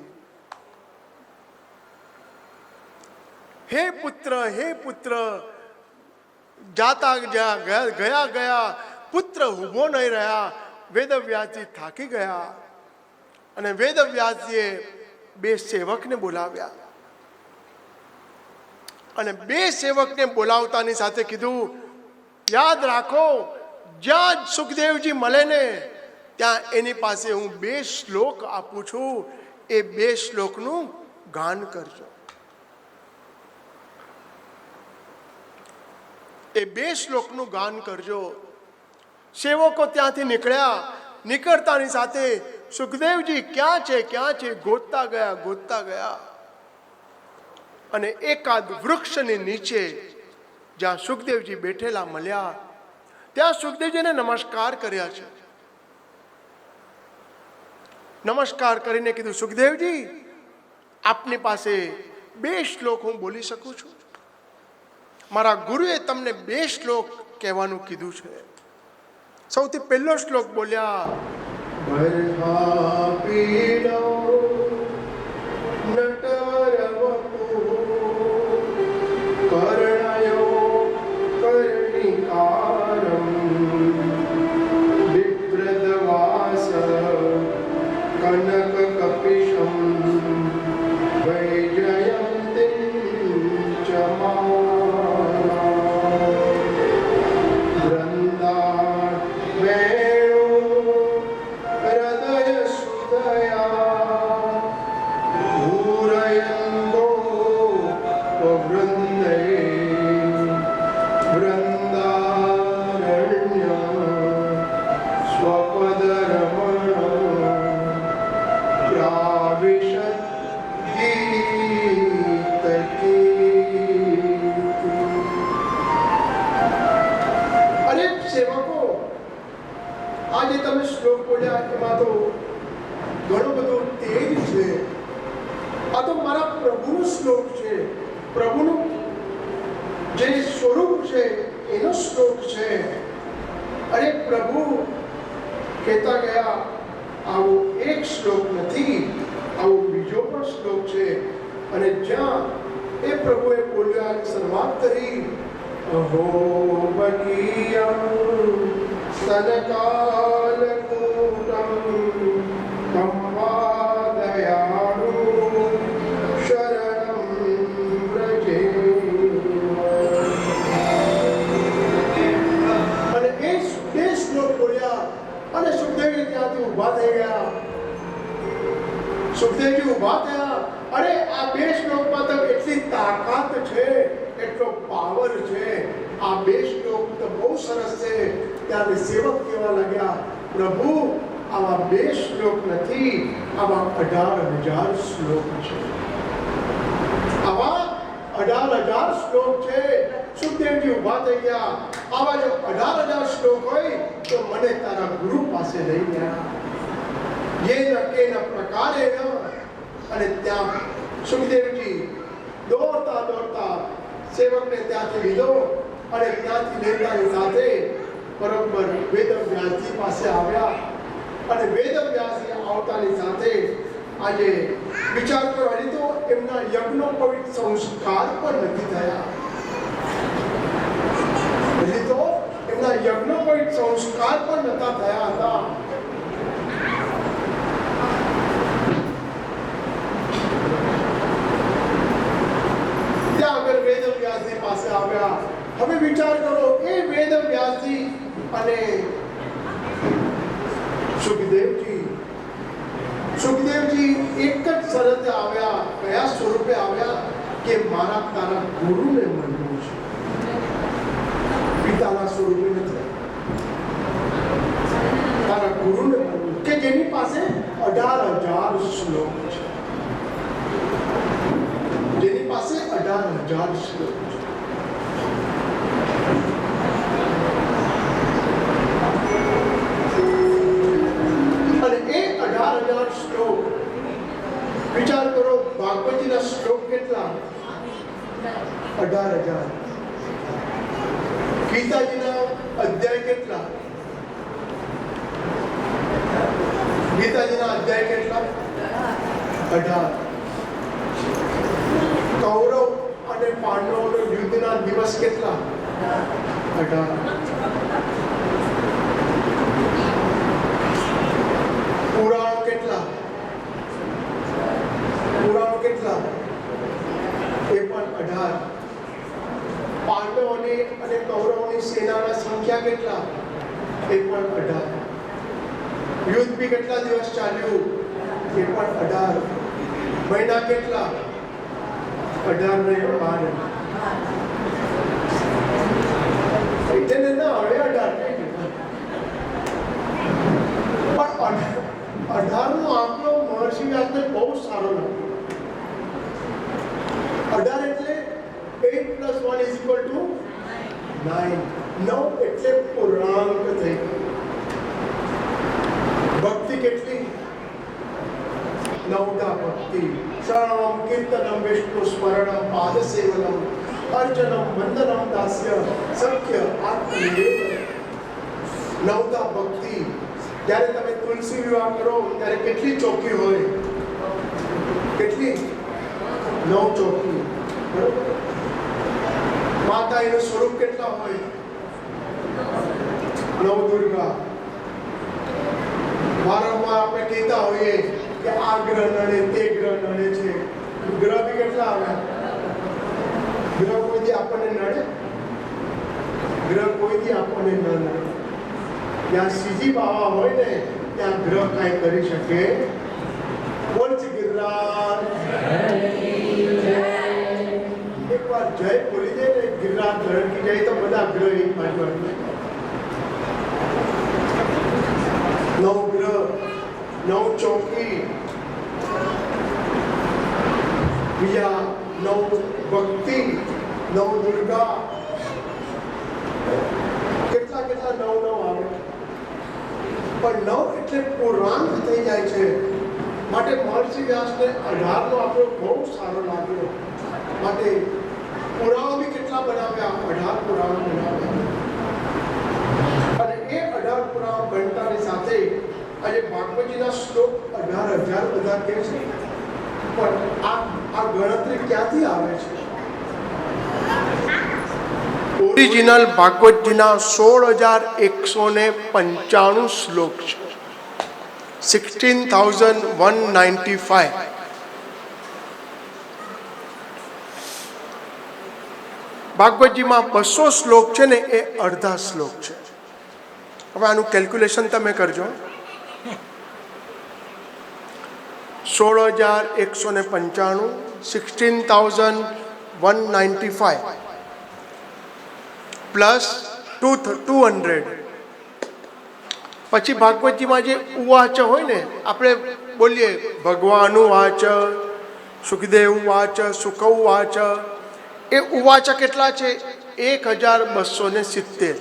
હે પુત્ર જાતા ગયા પુત્ર ઊભો નહીં રહ્યા. વેદવ્યાસજી થાકી ગયા અને વેદવ્યાસજીએ 2 સેવકને બોલાવ્યા અને 2 સેવકને બોલાવતાની સાથે કીધું, યાદ રાખો જ્યાં સુખદેવજી મળે ને ત્યાં એની પાસે હું 2 શ્લોક આપું છું, એ 2 શ્લોકનું ગાન કરજો. એ 2 શ્લોકનું ગાન કરજો. સેવકો ત્યાંથી નીકળ્યા. નીકળતાની સાથે સુખદેવજી ક્યાં છે ગોતતા ગયા અને એકાદ વૃક્ષની નીચે જ્યાં સુખદેવજી બેઠેલા મળ્યા, ત્યાં સુખદેવજીને નમસ્કાર કર્યા છે. નમસ્કાર કરીને કીધું, સુખદેવજી, આપની પાસે 2 શ્લોક હું બોલી શકું છું? મારા ગુરુએ તમને 2 શ્લોક કહેવાનું કીધું છે. સૌથી પહેલો શ્લોક બોલ્યા, આજે તમે શ્લોક બોલ્યા એમાં તો ઘણો બધો તેજ છે. આ તો મારા પ્રભુનો શ્લોક છે, પ્રભુનું જે સ્વરૂપ છે એનો શ્લોક છે. અરે પ્રભુ કહેતા ગયા, આવો એક શ્લોક નથી, આવો બીજો પણ શ્લોક છે. અને જ્યાં એ પ્રભુએ બોલ્યા શરૂઆત કરી, અહો બકીયમ સનકાલકૂટમ કંવાદયાળુ શરણમ વ્રજે. અને એ શ્લોક બોલ્યા અને સુખદેવજી ત્યાંથી ઊભા થઈ ગયા. સુખદેવજી ઊભા થયા. અરે આ 2 શ્લોકમાં તો એટલી તાકાત છે, એટલો પાવર છે. આ 2 શ્લોક તો બહુ સરસ છે. ત્યારે સેવક કહેવા લાગ્યા, પ્રભુ આવા 2 શ્લોક નથી, આવા 18,000 શ્લોક છે. આવા 18,000 શ્લોક છે. સુખદેવજી ઊભા થઈ ગયા. આવા જો 18,000 શ્લોક હોય તો મને તારા ગુરુ પાસે લઈ ગયા. ये न के न प्रकारे न. અને ત્યાં સુખદેવજી દોડતા સેવકને ત્યાંથી લીધો અને ત્યાંથી લેતાની સાથે બરોબર વેદવ્યાસજી પાસે આવ્યા. અને વેદવ્યાસજી આવતાની સાથે આજે વિચાર કરો, હજી તો એમના યજ્ઞોપવિત સંસ્કાર પણ નથી થયા. હજી તો એમના યજ્ઞોપવિત સંસ્કાર પણ નતા થયા હતા. વેદવ્યાસજી પાસે આવ્યા. હવે વિચાર કરો, એ વેદવ્યાસજી અને સુખદેવજી એક જ શરતે આવ્યા. કયા સ્વરૂપે આવ્યા? કે મારા તારા ગુરુને મળવું છે, પિતાના સ્વરૂપે નથી. તારા ગુરુને મળવું, કે જેની પાસે 18,000 શ્લોક છે, જેની પાસે 18,000 શ્લોક છે. અને એ 18,000 શ્લોક, વિચાર કરો, ભાગવતીના શ્લોક કેટલા? 18,000. ગીતાજીના અધ્યાય કેટલા? ગીતાજીના અધ્યાય કેટલા? 18. કૌરવ અને પાંડવોનો યુદ્ધના દિવસ કેટલા? 18. પુરાણો કેટલા? એ પણ 18. પાંડવોની અને કૌરવોની સેનાના સંખ્યા કેટલા? એ પણ 18. યુદ્ધ બી કેટલા દિવસ ચાલ્યું? એ પણ 18. મહિના કેટલા? 18 ને 12. એટલે ના હવે 18. એટલે પૂર્ણાંક થઈ ગયું. ભક્તિ કેટલી? નવધા ભક્તિ. શ્રવણમ કીર્તનમ વિષ્ણુ સ્મરણમ પાદ સેવનમ અર્ચનમ વંદનમ દાસ્ય સખ્ય આત્મનિવેદન. નવધા ભક્તિ. જ્યારે તમે તુલસી વિવાહ કરો ત્યારે કેટલી ચોકી હોય? કેટલી? 9 ચોકી. બરોબર. માતા એનું સ્વરૂપ કેટલા હોય? 9 દુર્ગા. વારંવાર આપણે કહેતા હોઈએ કે આ ગ્રહ નડે, તે ગ્રહ નડે છે. ગ્રહ બી કેટલા આવે? ગ્રહ કોઈથી આપણને નડે? ગ્રહ કોઈથી આપણને ન નડે. ત્યાં સીધી બાવા હોય ને ત્યાં ગ્રહ કાંઈ કરી શકે? બોલ છે ગિરરાજ. એકવાર જય બોલી દે ને ગિરરાજ ધડકી જાય તો બધા ગ્રહ એક બાજુ આવી જાય. 9 ગ્રહ, 9 ચોકી, બીજા 9 ભક્તિ, 9 દુર્ગા. કેટલા કેટલા 9 આવે. પણ 9 એટલે પૂર્ણાંક થઈ જાય છે. માટે મહર્ષિ વ્યાસને 18નો આપણો બહુ સારો લાગ્યો. માટે પુરાણો બી કેટલા બનાવ્યા? 18 પુરાણો બનાવ્યા. અને એ 18 પુરાણો બનતાની સાથે આજે ભાગવતજીના શ્લોક 18,000 બધા કહે છે. પણ આ ગણતરી ક્યાંથી આવે છે? ઓરિજિનલ ભાગવતજીના 16,195 શ્લોક છે. 16,195. ભાગવતજીમાં 200 શ્લોક છે ને એ અડધા શ્લોક છે. હવે આનું કેલ્ક્યુલેશન તમે કરજો. 16,195 16,195 પ્લસ 200. પછી ભાગવતજીમાં જે ઉવાચ હોય ને, આપણે બોલીએ ભગવાન ઉવાચ, સુખદેવ ઉવાચ, સુક ઉવાચ. એ ઉવાચ કેટલા છે? 1,270.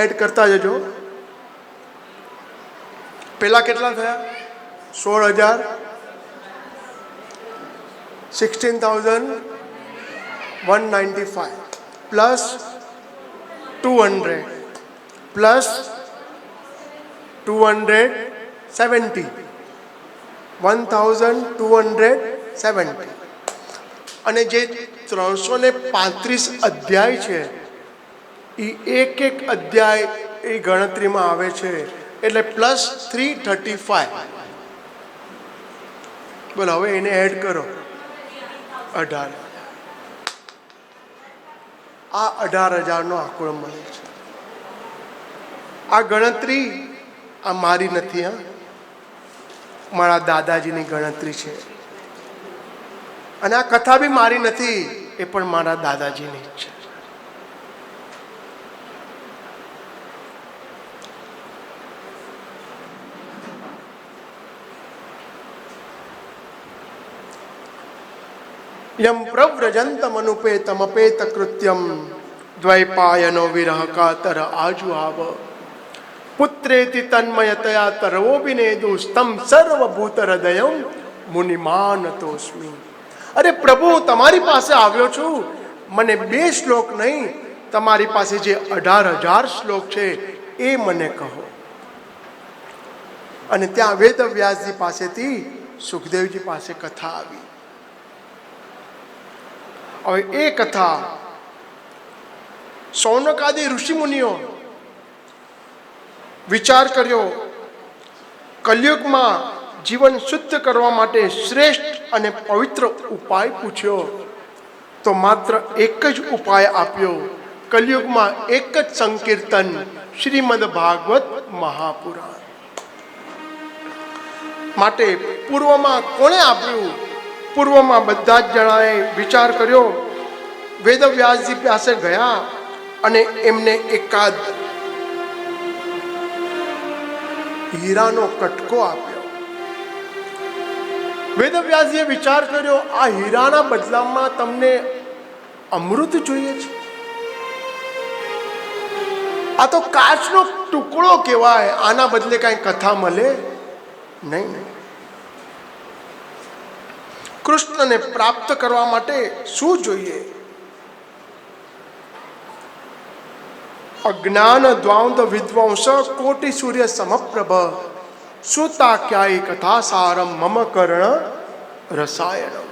એડ કરતા જજો. પેલા કેટલા થયા? 16,000, 16,195 પ્લસ 200 પ્લસ 270 1,270. અને જે 335 અધ્યાય છે એ એક અધ્યાય એ ગણતરીમાં આવે છે. એટલે પ્લસ 335. બોલો હવે એને એડ કરો. 18. આ 18,000નો આંકડો મળે છે. આ ગણતરી આ મારી નથી, હા, મારા દાદાજીની ગણતરી છે. અને આ કથા બી મારી નથી, એ પણ મારા દાદાજીની જ છે. યમ પ્રવ્રજંતમનુપેતમપેત કૃત્યમ દ્વૈપાયનો વિરહ કાતર આજુઆવ પુત્રેતિ તન્મયતયા તરવોબિનેદુ સ્તમ સર્વભૂત હૃદયમ મુનિમાનતોસ્મિ. અરે પ્રભુ, હું તમારી પાસે આવ્યો છું. મને 2 શ્લોક નહીં, તમારી પાસે જે 18,000 શ્લોક છે એ મને કહો. અને ત્યાં વેદવ્યાસજી પાસેથી સુખદેવજી પાસે કથા આવી. હવે એ કથા સૌનકાદી ઋષિમુનિઓ વિચાર કર્યો, કલયુગમાં જીવન શુદ્ધ કરવા માટે શ્રેષ્ઠ અને પવિત્ર ઉપાય પૂછ્યો, તો માત્ર એક જ ઉપાય આપ્યો. કલયુગમાં એક જ સંકીર્તન, શ્રીમદ ભાગવત મહાપુરાણ. માટે પૂર્વમાં કોણે આપ્યું? પૂર્વમાં બધા જ જણાએ વિચાર કર્યો. વેદવ્યાસજી પાસે ગયા અને એમને એકાદ હીરાનો કટકો આપ્યો. વેદવ્યાસજીએ વિચાર કર્યો, આ હીરાના બદલામાં તમને અમૃત જોઈએ છે. આ તો કાચનો ટુકડો કહેવાય, આના બદલે કાંઈ કથા મળે નહીં. કૃષ્ણને પ્રાપ્ત કરવા માટે શું જોઈએ? અજ્ઞાન દ્વાંત વિદ્વાંસ કોટિ સૂર્ય સમપ્રભ સુતા ક્યાય કથા સારમ મમ કર્ણ રસાયણમ.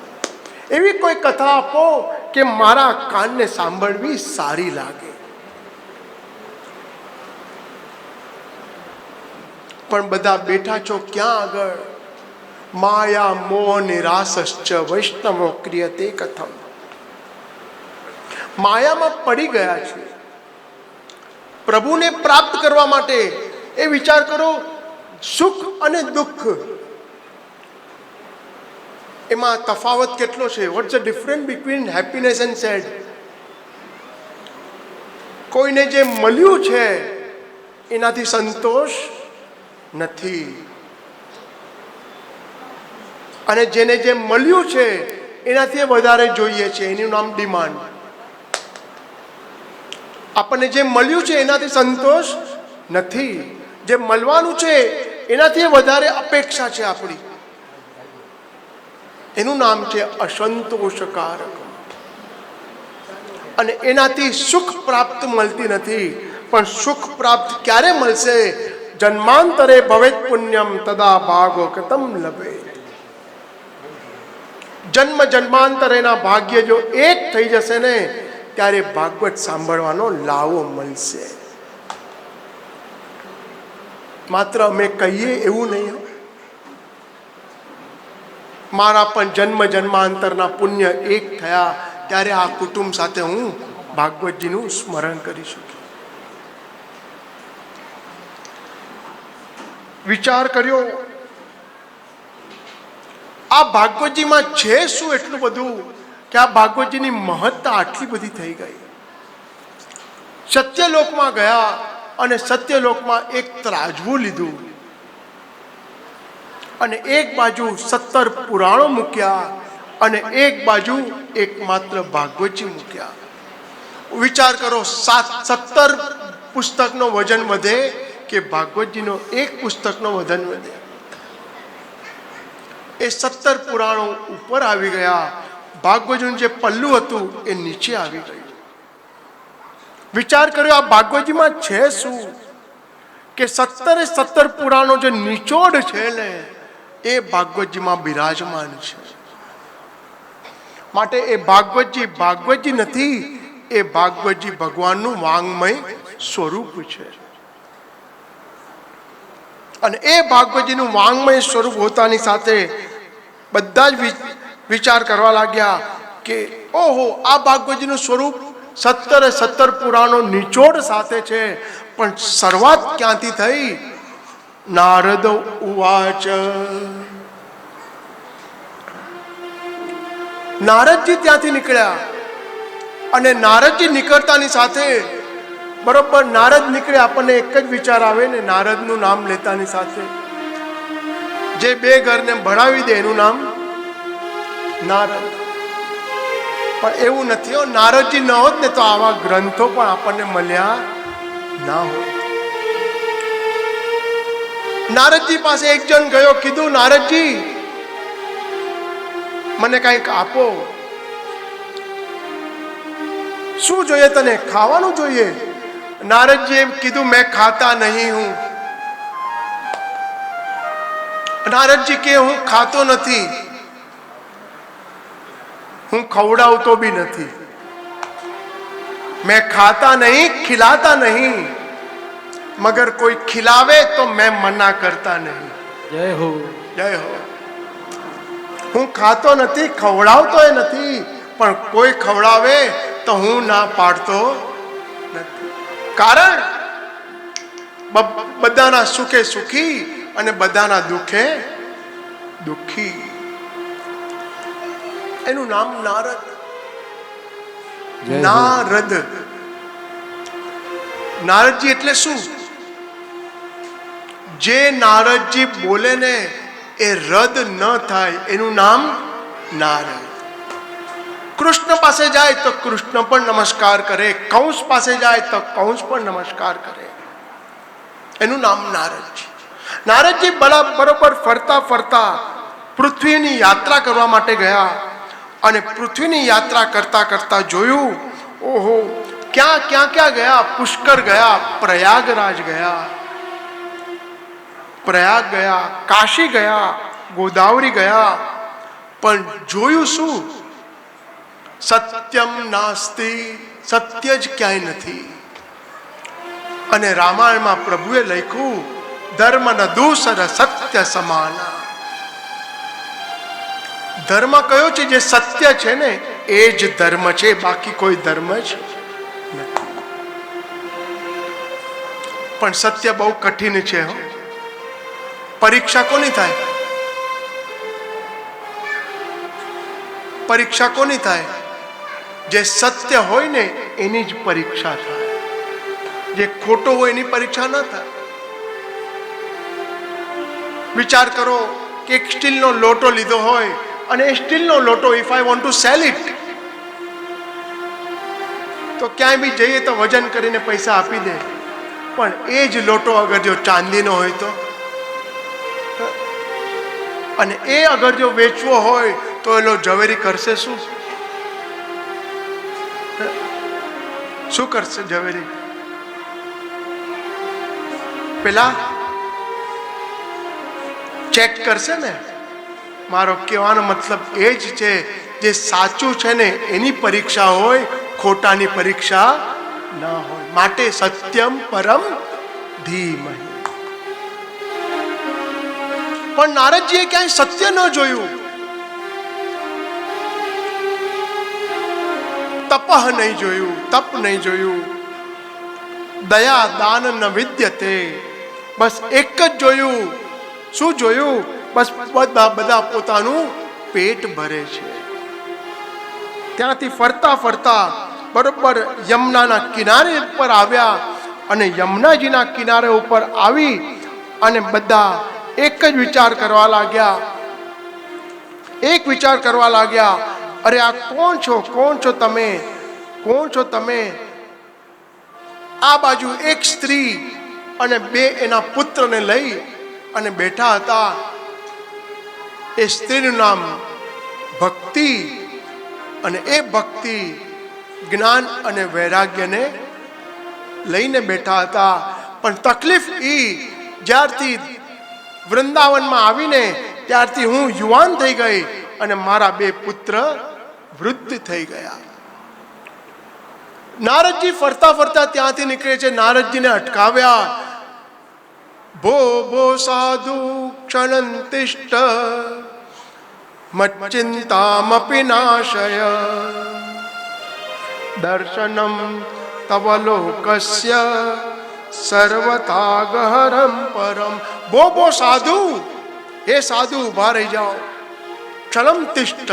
એવી કોઈ કથા આપો કે મારા કાનને સાંભળવી સારી લાગે. પણ બધા બેઠા છો ક્યાં આગળ? માયા મોહ નિરાશશ્ચ વૈષ્ણવો ક્રિયતે કથમ. માયામાં પડી ગયા છે. પ્રભુને પ્રાપ્ત કરવા માટે એ વિચાર કરો, સુખ અને દુઃખ એમાં તફાવત કેટલો છે? What's the difference between happiness and said? કોઈને જે મળ્યું છે એનાથી સંતોષ નથી, અને જેને જે મળ્યું છે એનાથી વધારે જોઈએ છે, એનું નામ ડિમાન્ડ. આપણને જે મળ્યું છે એનાથી સંતોષ નથી, જે મળવાનું છે એનાથી વધારે અપેક્ષા છે આપણી, એનું નામ છે અસંતોષકારક. અને એનાથી સુખ પ્રાપ્ત મળતી નથી. પણ સુખ પ્રાપ્ત ક્યારે મળશે? જન્માંતરે ભવેત પુણ્યમ તદા ભાગો કતમ લભે. જન્મ જન્માંતરેના ભાગ્ય જો એક થઈ જશે ને, ત્યારે ભાગવત સાંભળવાનો લાવો મળશે. માત્ર અમે કહીએ એવું નહીં. મારા પણ જન્મ જન્માંતરના પુણ્ય એક થયા, ત્યારે આ કુટુંબ સાથે હું ભાગવતજીનું સ્મરણ કરી શકું. વિચાર કર્યો, આ ભાગવતજીમાં છે શું એટલું બધું કે આ ભાગવતજીની મહત્તા આટલી બધી થઈ ગઈ? સત્યલોકમાં ગયા અને સત્યલોકમાં એક ત્રાજવું લીધું અને એક બાજુ 17 પુરાણો મૂક્યા અને એક બાજુ એકમાત્ર ભાગવતજી મૂક્યા. વિચાર કરો, 17 પુસ્તકનો વજન વધે કે ભાગવતજીનો એક પુસ્તકનો વજન વધે? એ 17 પુરાણો ઉપર આવી ગયા, ભાગવતજીનું જે પલ્લું હતું એ નીચે આવી ગયું. વિચાર કર્યો, આ ભાગવતજીમાં છે શું કે 17 પુરાણો જે નિચોડ છે ને એ ભાગવતજીમાં બિરાજમાન છે. માટે એ ભાગવતજી ભાગવતજી નથી, એ ભાગવતજી ભગવાનનું વાંગમય સ્વરૂપ છે. અને એ ભાગવતજીનું વાંગમય સ્વરૂપ હોતાની સાથે બધા જ વિચાર કરવા લાગ્યા કે ઓહો, આ ભાગવતજીનું સ્વરૂપ 17 પુરાણો નિચોડ સાથે છે, પણ શરૂઆત ક્યાંથી થઈ? નારદ ઉવાચ. નારદજી ત્યાંથી નીકળ્યા અને નારદજી નીકળતાની સાથે બરોબર નારદ નીકળે, આપણને એક જ વિચાર આવે ને, નારદનું નામ લેતાની સાથે જે બે ઘરને ભણાવી દે એનું નામ નારદ. પણ એવું નથી હો, નારદજી ન હોત ને તો આવા ગ્રંથો પણ આપણને મળ્યા ના હોત. નારદજી પાસે એક જણ ગયો, કીધું નારદજી મને કંઈક આપો. શું જોઈએ તને? ખાવાનું જોઈએ. નારદજી એમ કીધું, મેં ખાતા નહીં હું. નારદજી કે હું ખાતો નથી, હું ખવડાવતો બી નથી, मैं खाता नहीं खिलाता नहीं, मगर कोई खिलावे तो मैं मना करता नहीं. जय हो, जय हो. હું ખાતો નથી, ખવડાવતો એ નથી, પણ કોઈ ખવડાવે તો હું ના પાડતો નથી. કારણ બધાના સુખે સુખી અને બધાના દુખે દુખી. એનું નામ નારદ. નારદ, નારદજી એટલે શું? જે નારદજી બોલે ને એ રદ ન થાય, એનું નામ નારદ. કૃષ્ણ પાસે જાય તો કૃષ્ણ પણ નમસ્કાર કરે, કંસ પાસે જાય તો કંસ પણ નમસ્કાર કરે. એનું નામ નારદજી. નારદજી બરોબર ફરતા ફરતા પૃથ્વીની યાત્રા કરવા માટે ગયા અને પૃથ્વીની યાત્રા કરતા કરતા જોયું, ઓહો, ક્યાં ક્યાં ક્યાં ગયા? પુષ્કર ગયા, પ્રયાગરાજ ગયા, પ્રયાગ ગયા, કાશી ગયા, ગોદાવરી ગયા, પણ જોયું શું? સત્યમ નાસ્તિ, સત્ય જ ક્યાંય નથી. અને રામાયણમાં પ્રભુએ લખ્યું, ધર્મ ન દૂસર સત્ય સમાના. ધર્મ કયો છે? જે સત્ય છે ને એ જ ધર્મ છે, બાકી કોઈ ધર્મ જ નથી. પણ સત્ય બહુ કઠિન છે. પરીક્ષા કોની થાય? પરીક્ષા કોની થાય? જે સત્ય હોય ને એની જ પરીક્ષા થાય. જે ખોટો હોય એની પરીક્ષા ન થાય. વિચાર કરો કે એક સ્ટીલનો લોટો લીધો હોય અને એ સ્ટીલનો લોટો, if I want to sell it, તો ક્યાંય બી જઈએ તો વજન કરીને પૈસા આપી દે. પણ એ જ લોટો અગર જો ચાંદીનો હોય તો, અને એ અગર જો વેચવો હોય તો એલો ઝવેરી કરશે શું? શું કરશે ઝવેરી? પેલા ચેક કરશે ને. મારો કહેવાનો મતલબ એ જ છે, જે સાચું છે ને એની પરીક્ષા હોય, ખોટાની પરીક્ષા ના હોય. માટે સત્યમ પરમ ધીમહિ. પણ નારદજીએ ક્યાંય સત્ય ન જોયું, તપહ નહીં જોયું, તપ નહીં જોયું, દયા દાન ન વિદ્યતે. બસ એક જ જોયું. શું જોયું? બસ બધા પોતાનું પેટ ભરે છે. ત્યાંથી ફરતા ફરતા બરોબર યમુનાના કિનારે ઉપર આવ્યા અને યમુનાજીના કિનારે ઉપર આવી અને બધા એક જ વિચાર કરવા લાગ્યા. એક વિચાર કરવા લાગ્યા, અરે આ કોણ છો? કોણ છો તમે? કોણ છો તમે? આ બાજુ એક સ્ત્રી અને બે એના પુત્રને લઈ અને બેઠા હતા. એ સ્ત્રીનું નામ ભક્તિ, અને એ ભક્તિ જ્ઞાન અને વૈરાગ્યને લઈને બેઠા હતા. પણ તકલીફ એ, જ્યારથી વૃંદાવનમાં આવીને ત્યારથી હું યુવાન થઈ ગઈ અને મારા બે પુત્ર વૃદ્ધ થઈ ગયા. નારદજી ફરતા ફરતા ત્યાંથી નીકળે છે. નારદજીને અટકાવ્યા. ભો ભો સાધુ ક્ષણંતિષ્ઠ મચ્ચિંતામપી નાશય દર્શનમ તવ લોકસ્ય સર્વથા ગહરમ પરમ. બો બો સાધુ, હે સાધુ ઉભા રહી જાઓ. ક્ષણમ તિષ્ઠ.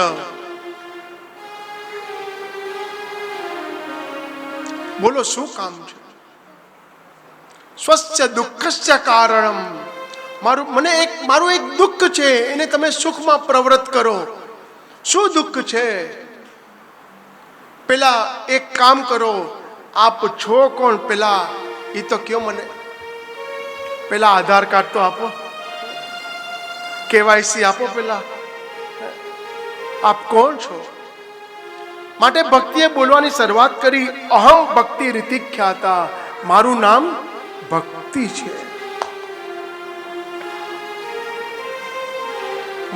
બોલો શું કામ છે? સ્વસ્ય દુઃખસ્ય કારણમ. મારું એક દુઃખ છે, એને તમે સુખમાં પ્રવૃત્ત કરો. શું દુઃખ છે? પેલા એક કામ કરો. આપ છો કોણ? પેલા એ તો કયો મને. પેલા આધાર કાર્ડ તો આપો, કેવાયસી આપો. પેલા આપ કોણ છો? માટે ભક્તિએ બોલવાની શરૂઆત કરી. અહમ ભક્તિ રીતિ ખ્યાતા. મારું નામ ભક્તિ છે.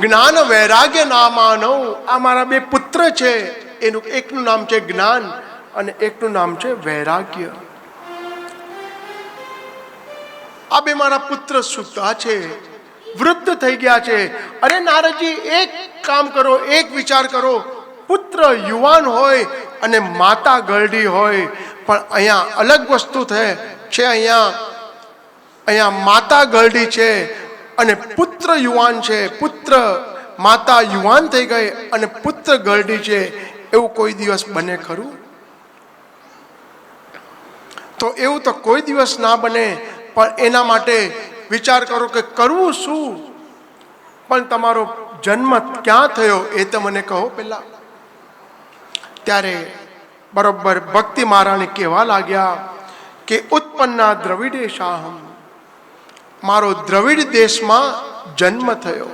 જ્ઞાન વૈરાગ્ય નામાનો. આ મારા બે પુત્ર છે. એનું એકનું નામ છે જ્ઞાન અને એકનું નામ છે વૈરાગ્ય. આ બે મારા પુત્ર સુતા છે, વૃદ્ધ થઈ ગયા છે. અરે નારદજી, એક કામ કરો, એક વિચાર કરો. પુત્ર યુવાન હોય અને માતા ગરડી હોય, પણ અહીંયા અલગ વસ્તુ છે. અહીંયા માતા ગરડી છે અને પુત્ર યુવાન છે. માતા યુવાન થઈ ગઈ અને પુત્ર ગરડી છે. એવું કોઈ દિવસ બને ખરું? તો એવું તો કોઈ દિવસ ના બને. પણ એના માટે વિચાર કરો કે કરવું શું? પણ તમારો જન્મ ક્યાં થયો એ તો મને કહો પેલા. ત્યારે બરોબર ભક્તિ મહારાણી કહેવા લાગ્યા કે ઉત્પન્ના દ્રવિડેશાહમ, મારો દ્રવિડ દેશમાં જન્મ થયો.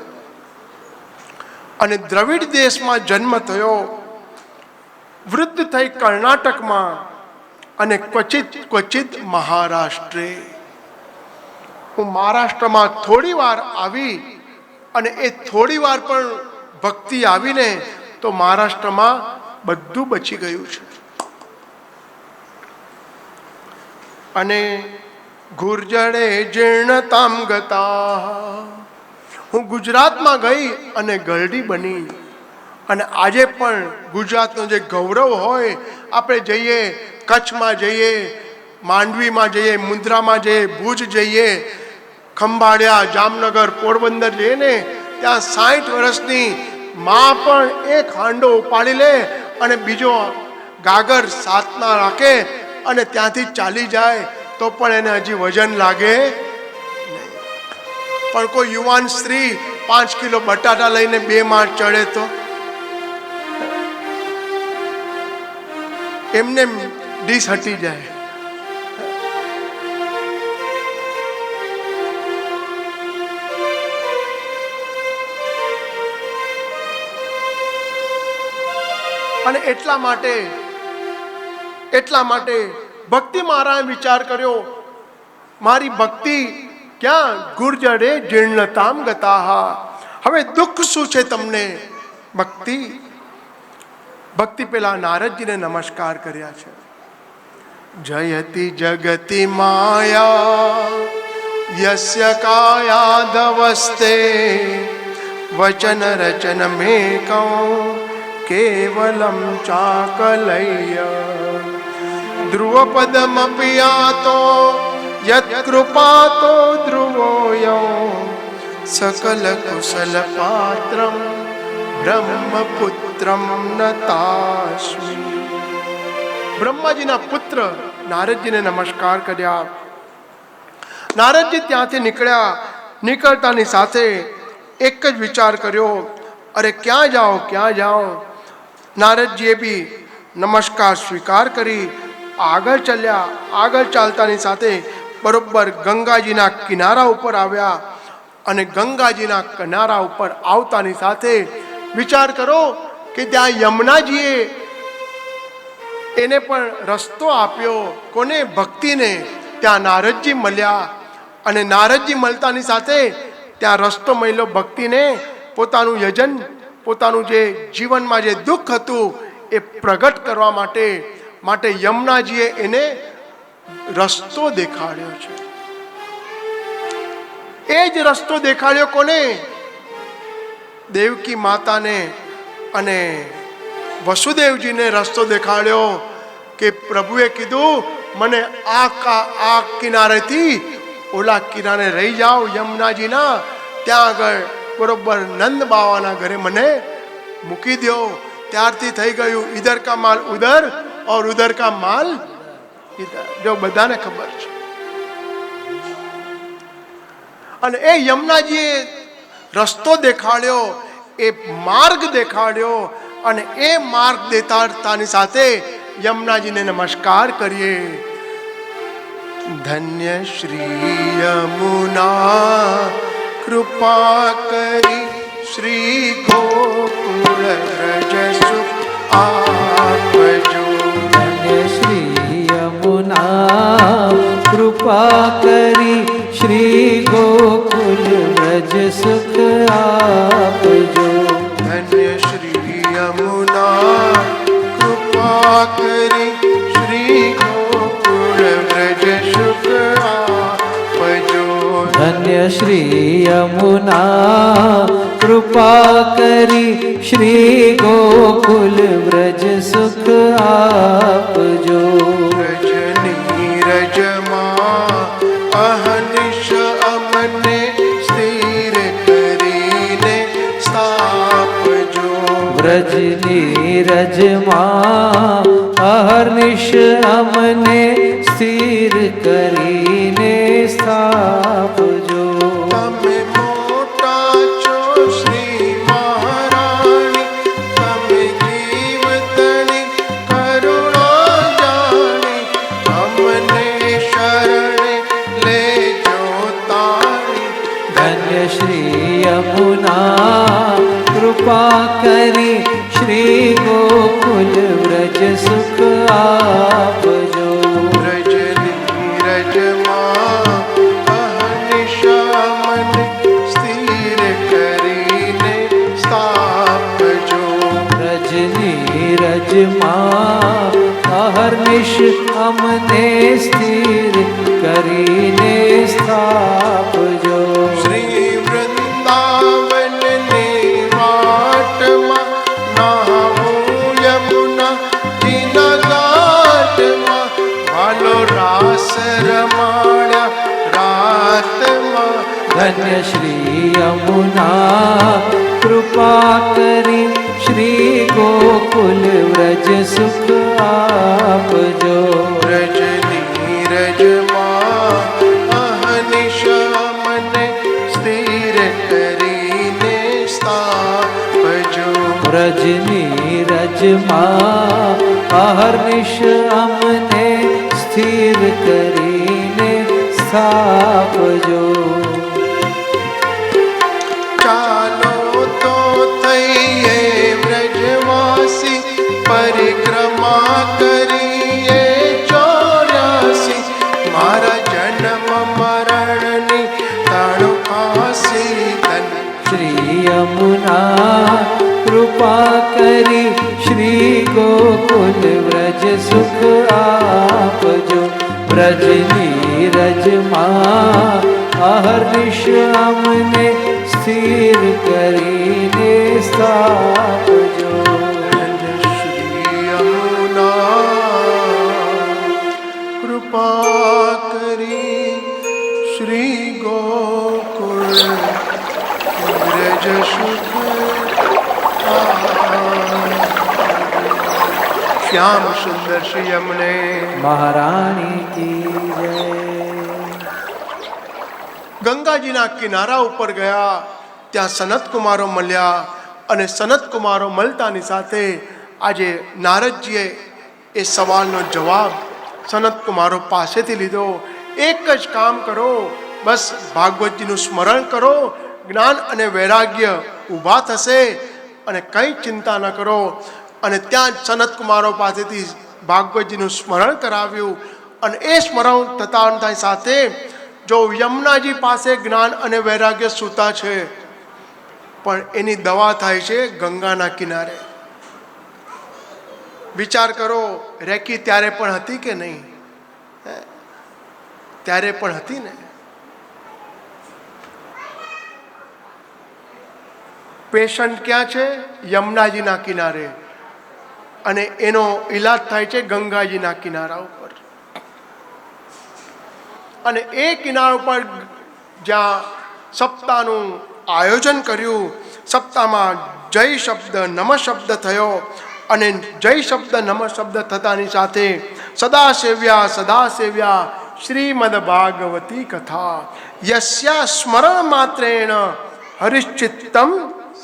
અને દ્રવિડ દેશમાં જન્મ થયો, વૃદ્ધ થઈ કર્ણાટકમાં અને ક્વચિત મહારાષ્ટ્રે. હું મહારાષ્ટ્રમાં થોડી વાર આવી અને એ થોડી વાર પણ ભક્તિ આવીને તો મહારાષ્ટ્રમાં બધું બચી ગયું છે. અને ગુર્જરે જીર્ણતામ ગતા, હું ગુજરાતમાં ગઈ અને ગરડી બની. અને આજે પણ ગુજરાતનો જે ગૌરવ હોય, આપણે જઈએ કચ્છમાં જઈએ, માંડવીમાં જઈએ, મુન્દ્રામાં જઈએ, ભુજ જઈએ, ખંભાળિયા, જામનગર, પોરબંદર જઈએ ને, ત્યાં 60 વર્ષની માં પણ એક હાંડો ઉપાડી લે અને બીજો ગાગર સાથમાં રાખે અને ત્યાંથી ચાલી જાય તો પણ એને હજી વજન લાગે નહીં. પણ કોઈ યુવાન સ્ત્રી 5 કિલો બટાટા લઈને 2 માળ ચડે તો એમને ડીશ હટી જાય. અને એટલા માટે ભક્તિ મહારાજે વિચાર કર્યો, મારી ભક્તિ ક્યાં ગુર્જરે જીર્ણતામ ગતાહા. હવે દુઃખ શું છે તમને? ભક્તિ પેલા નારદજીને નમસ્કાર કર્યા છે. જયતિ જગતિ માયા યસ્ય કાયાદવસ્તે વચન રચન મેકં કેવલમ ચાકલય્ય ધ્રુવપદમપિ યાતો યત્કૃપાતો ધ્રુવોऽયં સકલ કુશલ પાત્રમ બ્રહ્મપુત્રમ નતાસ્મિ. બ્રહ્માજીના પુત્ર નારદજીને નમસ્કાર કર્યા. નારદજી ત્યાંથી નીકળ્યા. નીકળતાની સાથે એક જ વિચાર કર્યો, અરે ક્યાં જાઓ. નારદજીએ બી નમસ્કાર સ્વીકાર કરી આગળ ચાલ્યા. આગળ ચાલતાની સાથે બરોબર ગંગાજીના કિનારા ઉપર આવ્યા. અને ગંગાજીના કિનારા ઉપર આવતાની સાથે વિચાર કરો કે ત્યાં યમુનાજીએ એને પણ રસ્તો આપ્યો. કોને? ભક્તિને. ત્યાં નારદજી મળ્યા અને નારદજી મળતાની સાથે ત્યાં રસ્તો મળ્યો ભક્તિને. પોતાનું યજન, પોતાનું જે જીવનમાં જે દુઃખ હતું એ પ્રગટ કરવા માટે યમુનાજીએ એને રસ્તો દેખાડ્યો છે. એ જ રસ્તો દેખાડ્યો કોને? દેવકી માતાને અને વસુદેવજીને રસ્તો દેખાડ્યો કે પ્રભુએ કીધું મને આ કિનારેથી ઓલા કિનારે રહી જાઓ યમુનાજીના, ત્યાં આગળ બરોબર નંદ બાવાના ઘરે મને મૂકી દો. ત્યારથી થઈ ગયું ઇધર કા માલ ઉધર ઓર ઉધર કા માલ ઇધર. જો બધાને ખબર છે. અને એ યમુનાજીએ રસ્તો દેખાડ્યો, એ માર્ગ દેખાડ્યો. અને એ માર્ગ દેખાડતાની સાથે યમુનાજીને નમસ્કાર કરીએ. ધન્ય શ્રી યમુના કૃપા કરી શ્રી ગોકુળ વ્રજ સુખ આપજો. ધન્ય શ્રી યમુના કૃપા કરી શ્રી ગોકુલ વ્રજ સુખ આપજો. ધન્ય શ્રી યમુના કૃપા કરી શ્રી ગોકુળ વ્રજ સુખ આપજો. ધન્ય શ્રી યમુના કૃપા કરી શ્રી ગોકુલ વ્રજ સુખ આપજો. રજની રજમાં અહનિશ અમને સ્થિર કરીને સ્થાપજો. વ્રજની રજમાં અહર્નિશ અમને સ્થિર કરીને સ્થાપજો. તમે મોટા છો શ્રી મહારાણી, તમે જીવતણી કૃપા કરી શ્રી ગોકુલ વ્રજ સુખ આપજો. વ્રજ નીરજમાં અહર્નિશા મન સ્થિર કરીને સ્થાપજો. વ્રજ નીરજમાં અહર્નિશ અમને સ્થિર કરીને સ્થાપજો. શ્રી વૃંદાવનની વાટમાં નાહવું યમુના જીના ઘાટમાં વાલો રાસ રમાડ્યા રાતમાં. ધન્ય શ્રી યમુના કૃપા કરી શ્રી ગોકુલ વ્રજ સુખ આપજો. વ્રજ નીરજમાં અહર્નિશા મને સ્થિર કરીને સ્થાપજો. વ્રજ નીરજમાં અહર્નિશ અમને સ્થિર કરીને સ્થાપજો. ચાલો તો થઈએ વ્રજવાસી પરિક્રમા કરીએ 84. મારા જન્મ મરણની તણપાસી તન. શ્રી યમુના કૃપા કરી શ્રી ગોકુલ વ્રજ સુખ આપજો. વ્રજ નીરજમાં અહર્નિશ અમને સ્થિર કરીને સ્થાપજો. શ્રી યમુના કૃપા કરી શ્રી ગોકુળ વ્રજ સુખ શ્યામ સુંદર શ્રી યમને મહારાણી કી જય. ગંગાજીના કિનારા ઉપર ગયા. ત્યાં સનતકુમારો મળ્યા અને સનતકુમારો મળતાની સાથે આજે નારદજીએ એ સવાલનો જવાબ સનતકુમારો પાસેથી લીધો. એક જ કામ કરો, બસ ભાગવતજીનું સ્મરણ કરો, જ્ઞાન અને વૈરાગ્ય ઊભા થશે અને કંઈ ચિંતા ન કરો. અને ત્યાં જ સનતકુમારો પાસેથી ભાગવતજીનું સ્મરણ કરાવ્યું. અને એ સ્મરણ થતાની સાથે જો યમુનાજી પાસે જ્ઞાન અને વૈરાગ્ય સૂતા છે, પણ એની દવા થાય છે ગંગાના કિનારે. વિચાર કરો, રેકી ત્યારે પણ હતી કે નહીં? ત્યારે પણ હતી ને. પેશન્ટ ક્યાં છે? યમુનાજીના કિનારે. અને એનો ઈલાજ થાય છે ગંગાજીના કિનારા ઉપર. અને એ કિનારા ઉપર જ્યાં સપ્તાહનું આયોજન કર્યું, સપ્તાહમાં જય શબ્દ નમ શબ્દ થયો. અને જય શબ્દ નમ શબ્દ થતાની સાથે સદા સેવ્યા શ્રીમદ ભાગવતી કથા યસ્યા સ્મરણ માત્રેણ હરિશ્ચિત્તમ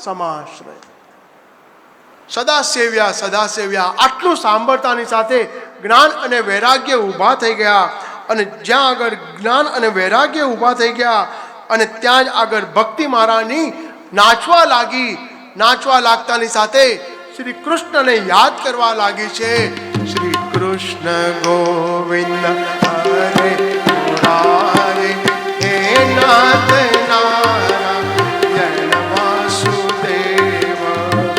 સમાશ્રય. સદા સેવ્યા આટલું સાંભળતાની સાથે જ્ઞાન અને વૈરાગ્ય ઊભા થઈ ગયા. અને જ્યાં આગળ જ્ઞાન અને વૈરાગ્ય ઊભા થઈ ગયા અને ત્યાં જ આગળ ભક્તિ મહારાજની નાચવા લાગતાની સાથે શ્રી કૃષ્ણને યાદ કરવા લાગી છે. શ્રી કૃષ્ણ ગોવિંદ હરે મુરારે હે નાથ નારાયણ વાસુદેવ.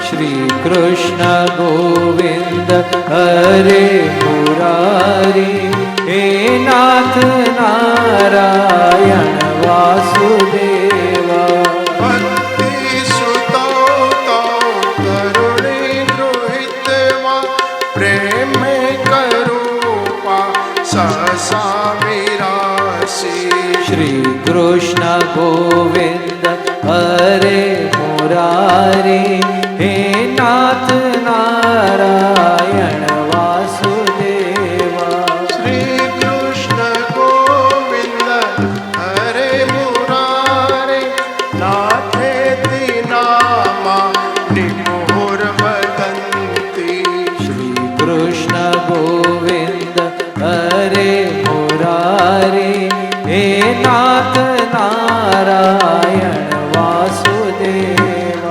શ્રી કૃષ્ણ ગોવિંદ હરે મુરારી હે નાથ નારાયણ વાસુદેવ. ભક્તિ સુતો તો કરુણે ગૃહિતવા પ્રેમ કરૂપા સહસા વિરાસી. શ્રી કૃષ્ણ ગોવિંદ હરે મુરારી હે નાથ નારાયણ વાસુદેવ. શ્રી કૃષ્ણ ગોવિંદ હરે મુરારે નાથેતિ નામા નિમોર વદંતી. શ્રી કૃષ્ણ ગોવિંદ હરે મુરારી હે નાથ નારાયણ વાસુદેવ.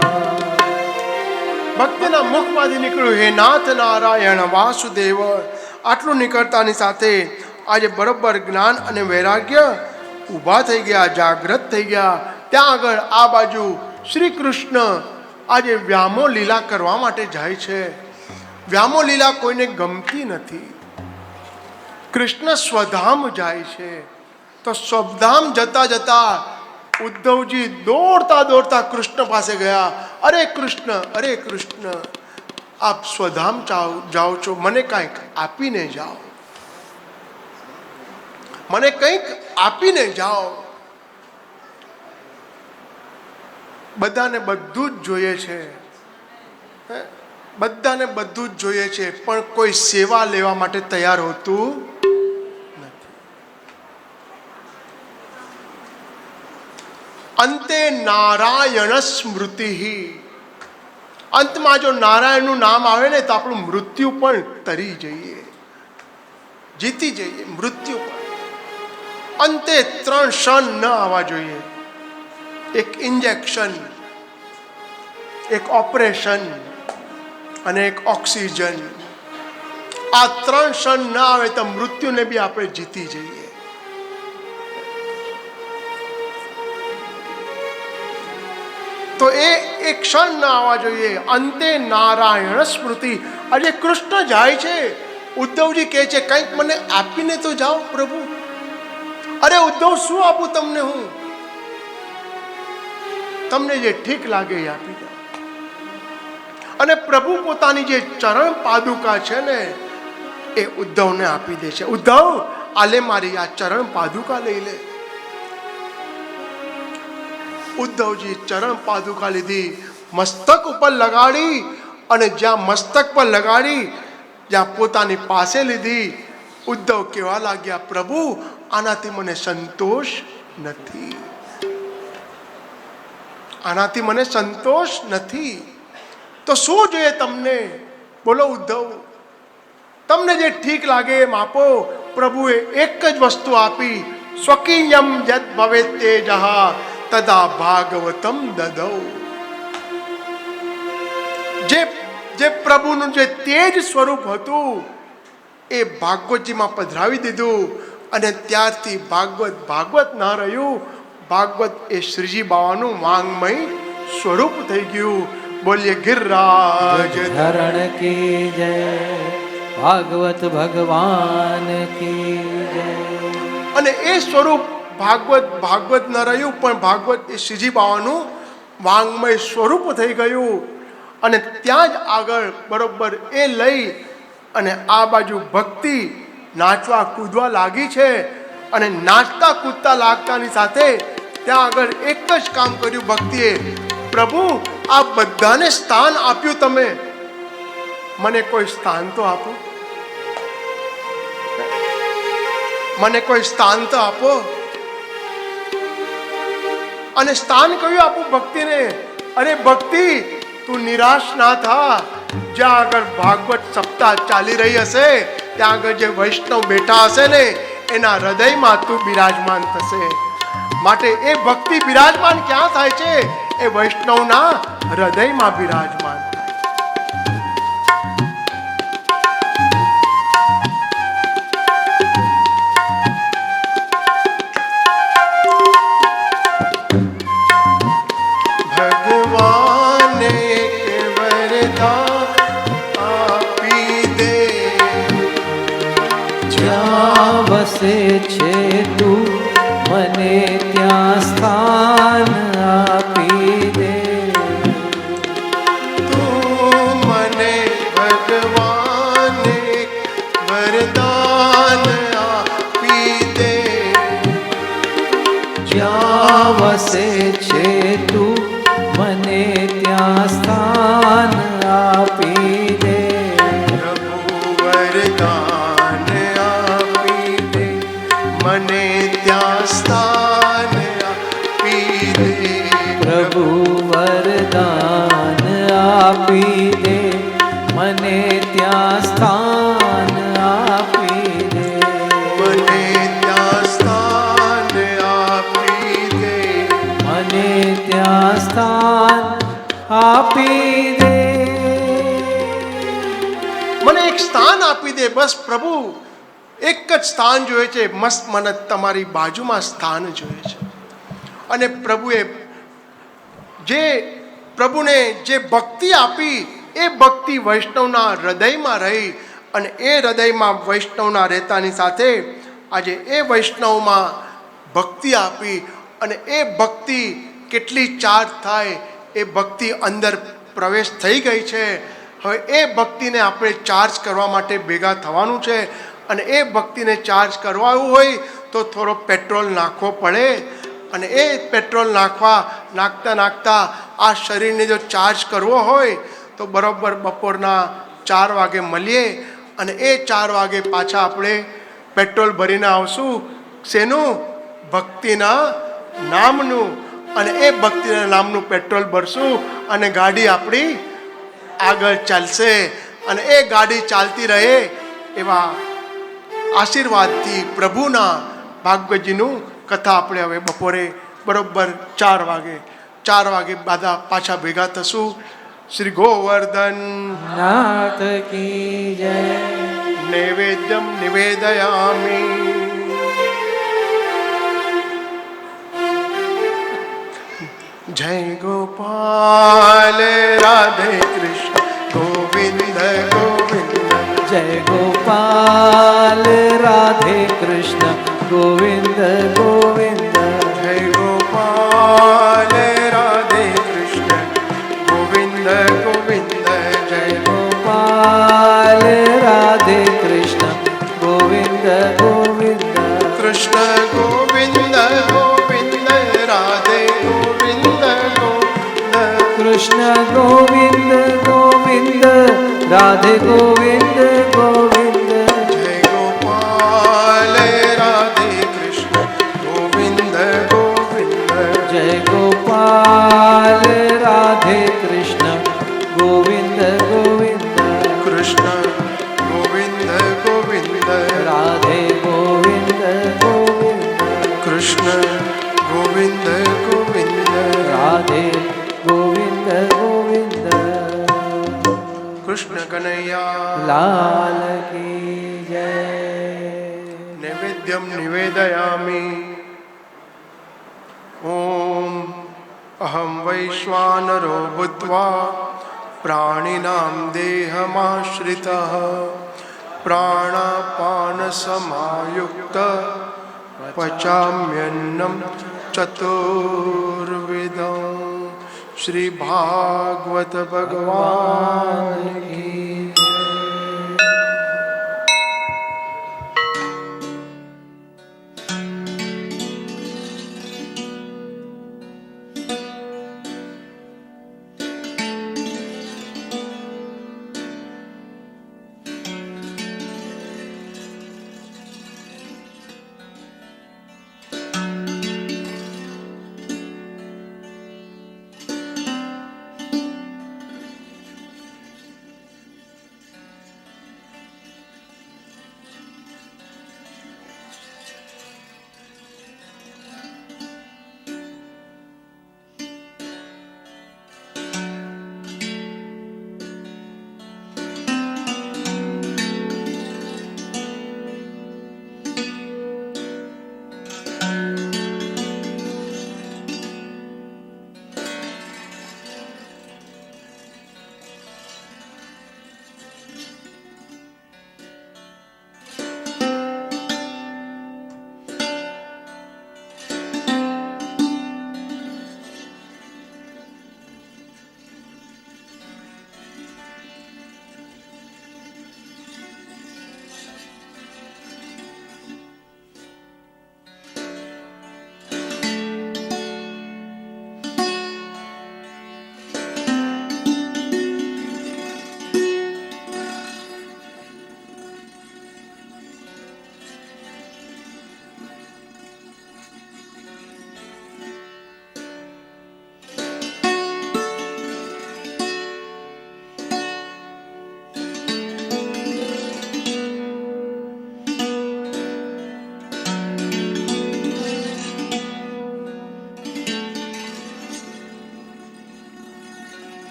મુખમાંથી નીકળ્યું, હે નાથ નારાયણ વાસુદેવ. આટલું નીકળતાની સાથે આજે બરોબર જ્ઞાન અને વૈરાગ્ય ઊભા થઈ ગયા, જાગૃત થઈ ગયા. ત્યાં આગળ આ બાજુ શ્રી કૃષ્ણ આજે વ્યામો લીલા કરવા માટે જાય છે. વ્યામો લીલા કોઈને ગમતી નથી. કૃષ્ણ સ્વધામ જાય છે. તો સ્વધામ જતા જતા ઉદ્ધવજી દોડતા દોડતા કૃષ્ણ પાસે ગયા. અરે કૃષ્ણ, આપ સ્વધામ જાઓ છો, મને કંઈક આપીને જાઓ, મને કંઈક આપીને જાઓ. બધાને બધું જ જોઈએ છે, બધાને બધું જ જોઈએ છે, પણ કોઈ સેવા લેવા માટે તૈયાર હોતું નથી. અંતે નારાયણ સ્મૃતિ. અંતમાં જો નારાયણનું નામ આવે ને તો આપણું મૃત્યુ પણ તરી જઈએ, જીતી જઈએ મૃત્યુ પણ. અંતે 3 ક્ષણ ન આવવા જોઈએ. એક ઇન્જેક્શન, એક ઓપરેશન અને એક ઓક્સિજન. આ 3 ક્ષણ ન આવે તો મૃત્યુને બી આપણે જીતી જઈએ. તો એ એક ક્ષણ ન આવવા જોઈએ. અંતે નારાયણ સ્મૃતિ. આજે કૃષ્ણ જાય છે, ઉદ્ધવજી કહે છે કંઈક મને આપીને તો જાઓ પ્રભુ. અરે ઉદ્ધવ, શું આપું તમને? હું તમને જે ઠીક લાગે એ આપી દો. અને પ્રભુ પોતાની જે ચરણ પાદુકા છે ને એ ઉદ્ધવને આપી દે છે. ઉદ્ધવ, આલે મારી આ ચરણ પાદુકા લઈ લે. ઉદ્ધવજી ચરણ પાદુકા લીધી, મસ્તક ઉપર લગાડી, અને જ્યાં મસ્તક પર લગાડી, જ્યાં પોતાની પાસે લીધી, ઉદ્ધવ કહેવા લાગ્યા, પ્રભુ આનાથી મને સંતોષ નથી, આનાથી મને સંતોષ નથી. તો શું જોઈએ તમને? બોલો ઉદ્ધવ, તમને જે ઠીક લાગે એમ આપો. પ્રભુએ એક જ વસ્તુ આપી, સ્વકીયમ યદ ભવેત તેજઃ તદા ભાગવતમ દદૌ. જે પ્રભુનું જે તેજ સ્વરૂપ હતું એ ભાગવતજીમાં પધરાવી દીધું, અને ત્યારથી ભાગવત ના રહ્યું. ભાગવત એ શ્રીજી બાવાનું વાંગમય સ્વરૂપ થઈ ગયું. બોલીએ ગિરિરાજ ધરણ કી જય, ભાગવત ભગવાન કી જય. અને એ સ્વરૂપ ભાગવત ન રહ્યું, પણ ભાગવત એ શ્રીજી બાવાનું વાંગમય સ્વરૂપ થઈ ગયું. અને ત્યાં જ આગળ બરોબર એ લઈ અને આ બાજુ ભક્તિ નાચવા કૂદવા લાગી છે. અને નાચતા કૂદતા લાગતાની સાથે ત્યાં આગળ એક જ કામ કર્યું ભક્તિએ, પ્રભુ આ બધાને સ્થાન આપ્યું તમે, મને કોઈ સ્થાન તો આપો, મને કોઈ સ્થાન તો આપો. અને સ્થાન કયું આપું ભક્તિને? અરે ભક્તિ, તું નિરાશ ના થા. જ્યાં આગળ ભાગવત સપ્તાહ ચાલી રહી હશે, ત્યાં આગળ જે વૈષ્ણવ બેઠા હશે ને એના હૃદયમાં તું બિરાજમાન થશે. માટે એ ભક્તિ બિરાજમાન ક્યાં થાય છે? એ વૈષ્ણવના હૃદયમાં બિરાજમાન. ભગવાને વરદાન આપી દે, જ્યાં વસે છે તું મને ત્યાં સ્થાન આપી દે. તું મને ભગવાને વરદાન આપી દે, જ્યાં વસે છે તું મને ત્યાં સ્થાન આપી દે. પ્રભુ વરદાન આપી દે, મને ત્યાં સ્થાન આપી દે. પ્રભુ વરદાન આપી દે, મને ત્યાં સ્થાન આપી દે. મને ત્યાં સ્થાન આપી દે, મને ત્યાં સ્થાન આપી દે. સ્થાન આપી દે. બસ પ્રભુ એક જ સ્થાન જોઈએ છે, મસ્ત મને તમારી બાજુમાં સ્થાન જોઈએ છે. અને પ્રભુએ પ્રભુને જે ભક્તિ આપી એ ભક્તિ વૈષ્ણવના હૃદયમાં રહી, અને એ હૃદયમાં વૈષ્ણવના રહેતાની સાથે આજે એ વૈષ્ણવમાં ભક્તિ આપી, અને એ ભક્તિ કેટલી ચાર્જ થાય, એ ભક્તિ અંદર પ્રવેશ થઈ ગઈ છે. હવે એ ભક્તિને આપણે ચાર્જ કરવા માટે ભેગા થવાનું છે, અને એ ભક્તિને ચાર્જ કરવાનું હોય તો થોડો પેટ્રોલ નાખવો પડે. અને એ પેટ્રોલ નાખતા આ શરીરને જો ચાર્જ કરવો હોય તો બરાબર બપોરના 4 વાગે મળીએ, અને એ 4 વાગે પાછા આપણે પેટ્રોલ ભરીને આવશું. શેનું? ભક્તિના નામનું. અને એ ભક્તિના નામનું પેટ્રોલ ભરશું, અને ગાડી આપણી આગળ ચાલશે. અને એ ગાડી ચાલતી રહે એવા આશીર્વાદથી પ્રભુના ભાગવતજીનું કથા આપણે હવે બપોરે બરોબર 4 વાગે બધા પાછા ભેગા થશું. શ્રી ગોવર્ધન નાથ કી જય. નૈવેદ્યમ નિવેદયામિ. જય ગોપાલ રાધે કૃષ્ણ ગોવિંદ ગોવિંદ. જય ગોપાલ રાધે કૃષ્ણ ગોવિંદ ગોવિંદ. જય ગોપાલ રાધે કૃષ્ણ ગોવિંદ ગોવિંદ. જય ગોપાલ રાધે કૃષ્ણ ગોવિંદ ગોવિંદ. કૃષ્ણ ગોવિંદ ગોવિંદ રાધે ગોવિંદ ગોવિંદ. કૃષ્ણ ગોવિંદ ગોવિંદ રાધે ગોવિંદ ગોવિંદ. જય ગોપાલ રાધે કૃષ્ણ ગોવિંદ ગોવિંદ. જય ગોપાલ રાધે કૃષ્ણ ગોવિંદ ગોવિંદ. કૃષ્ણ ગોવિંદ ગોવિંદ. રાધે ગોવિંદ ગોવિંદ. કૃષ્ણ ગોવિંદ ગોવિંદ. રાધે ગોવિંદ ગોવિંદ. કૃષ્ણ કનૈયા લાલ કી જય. નૈવેદ્યમ નિવેદયામિ. ઓમ અહમ વૈશ્વાનરો ભૂત્વા પ્રાણિનાં દેહમાશ્રિતઃ પ્રાણાપાન સમાયુક્ત પચામ્યન્નમ ચતુર્વિધં. શ્રી ભાગવત ભગવાન કી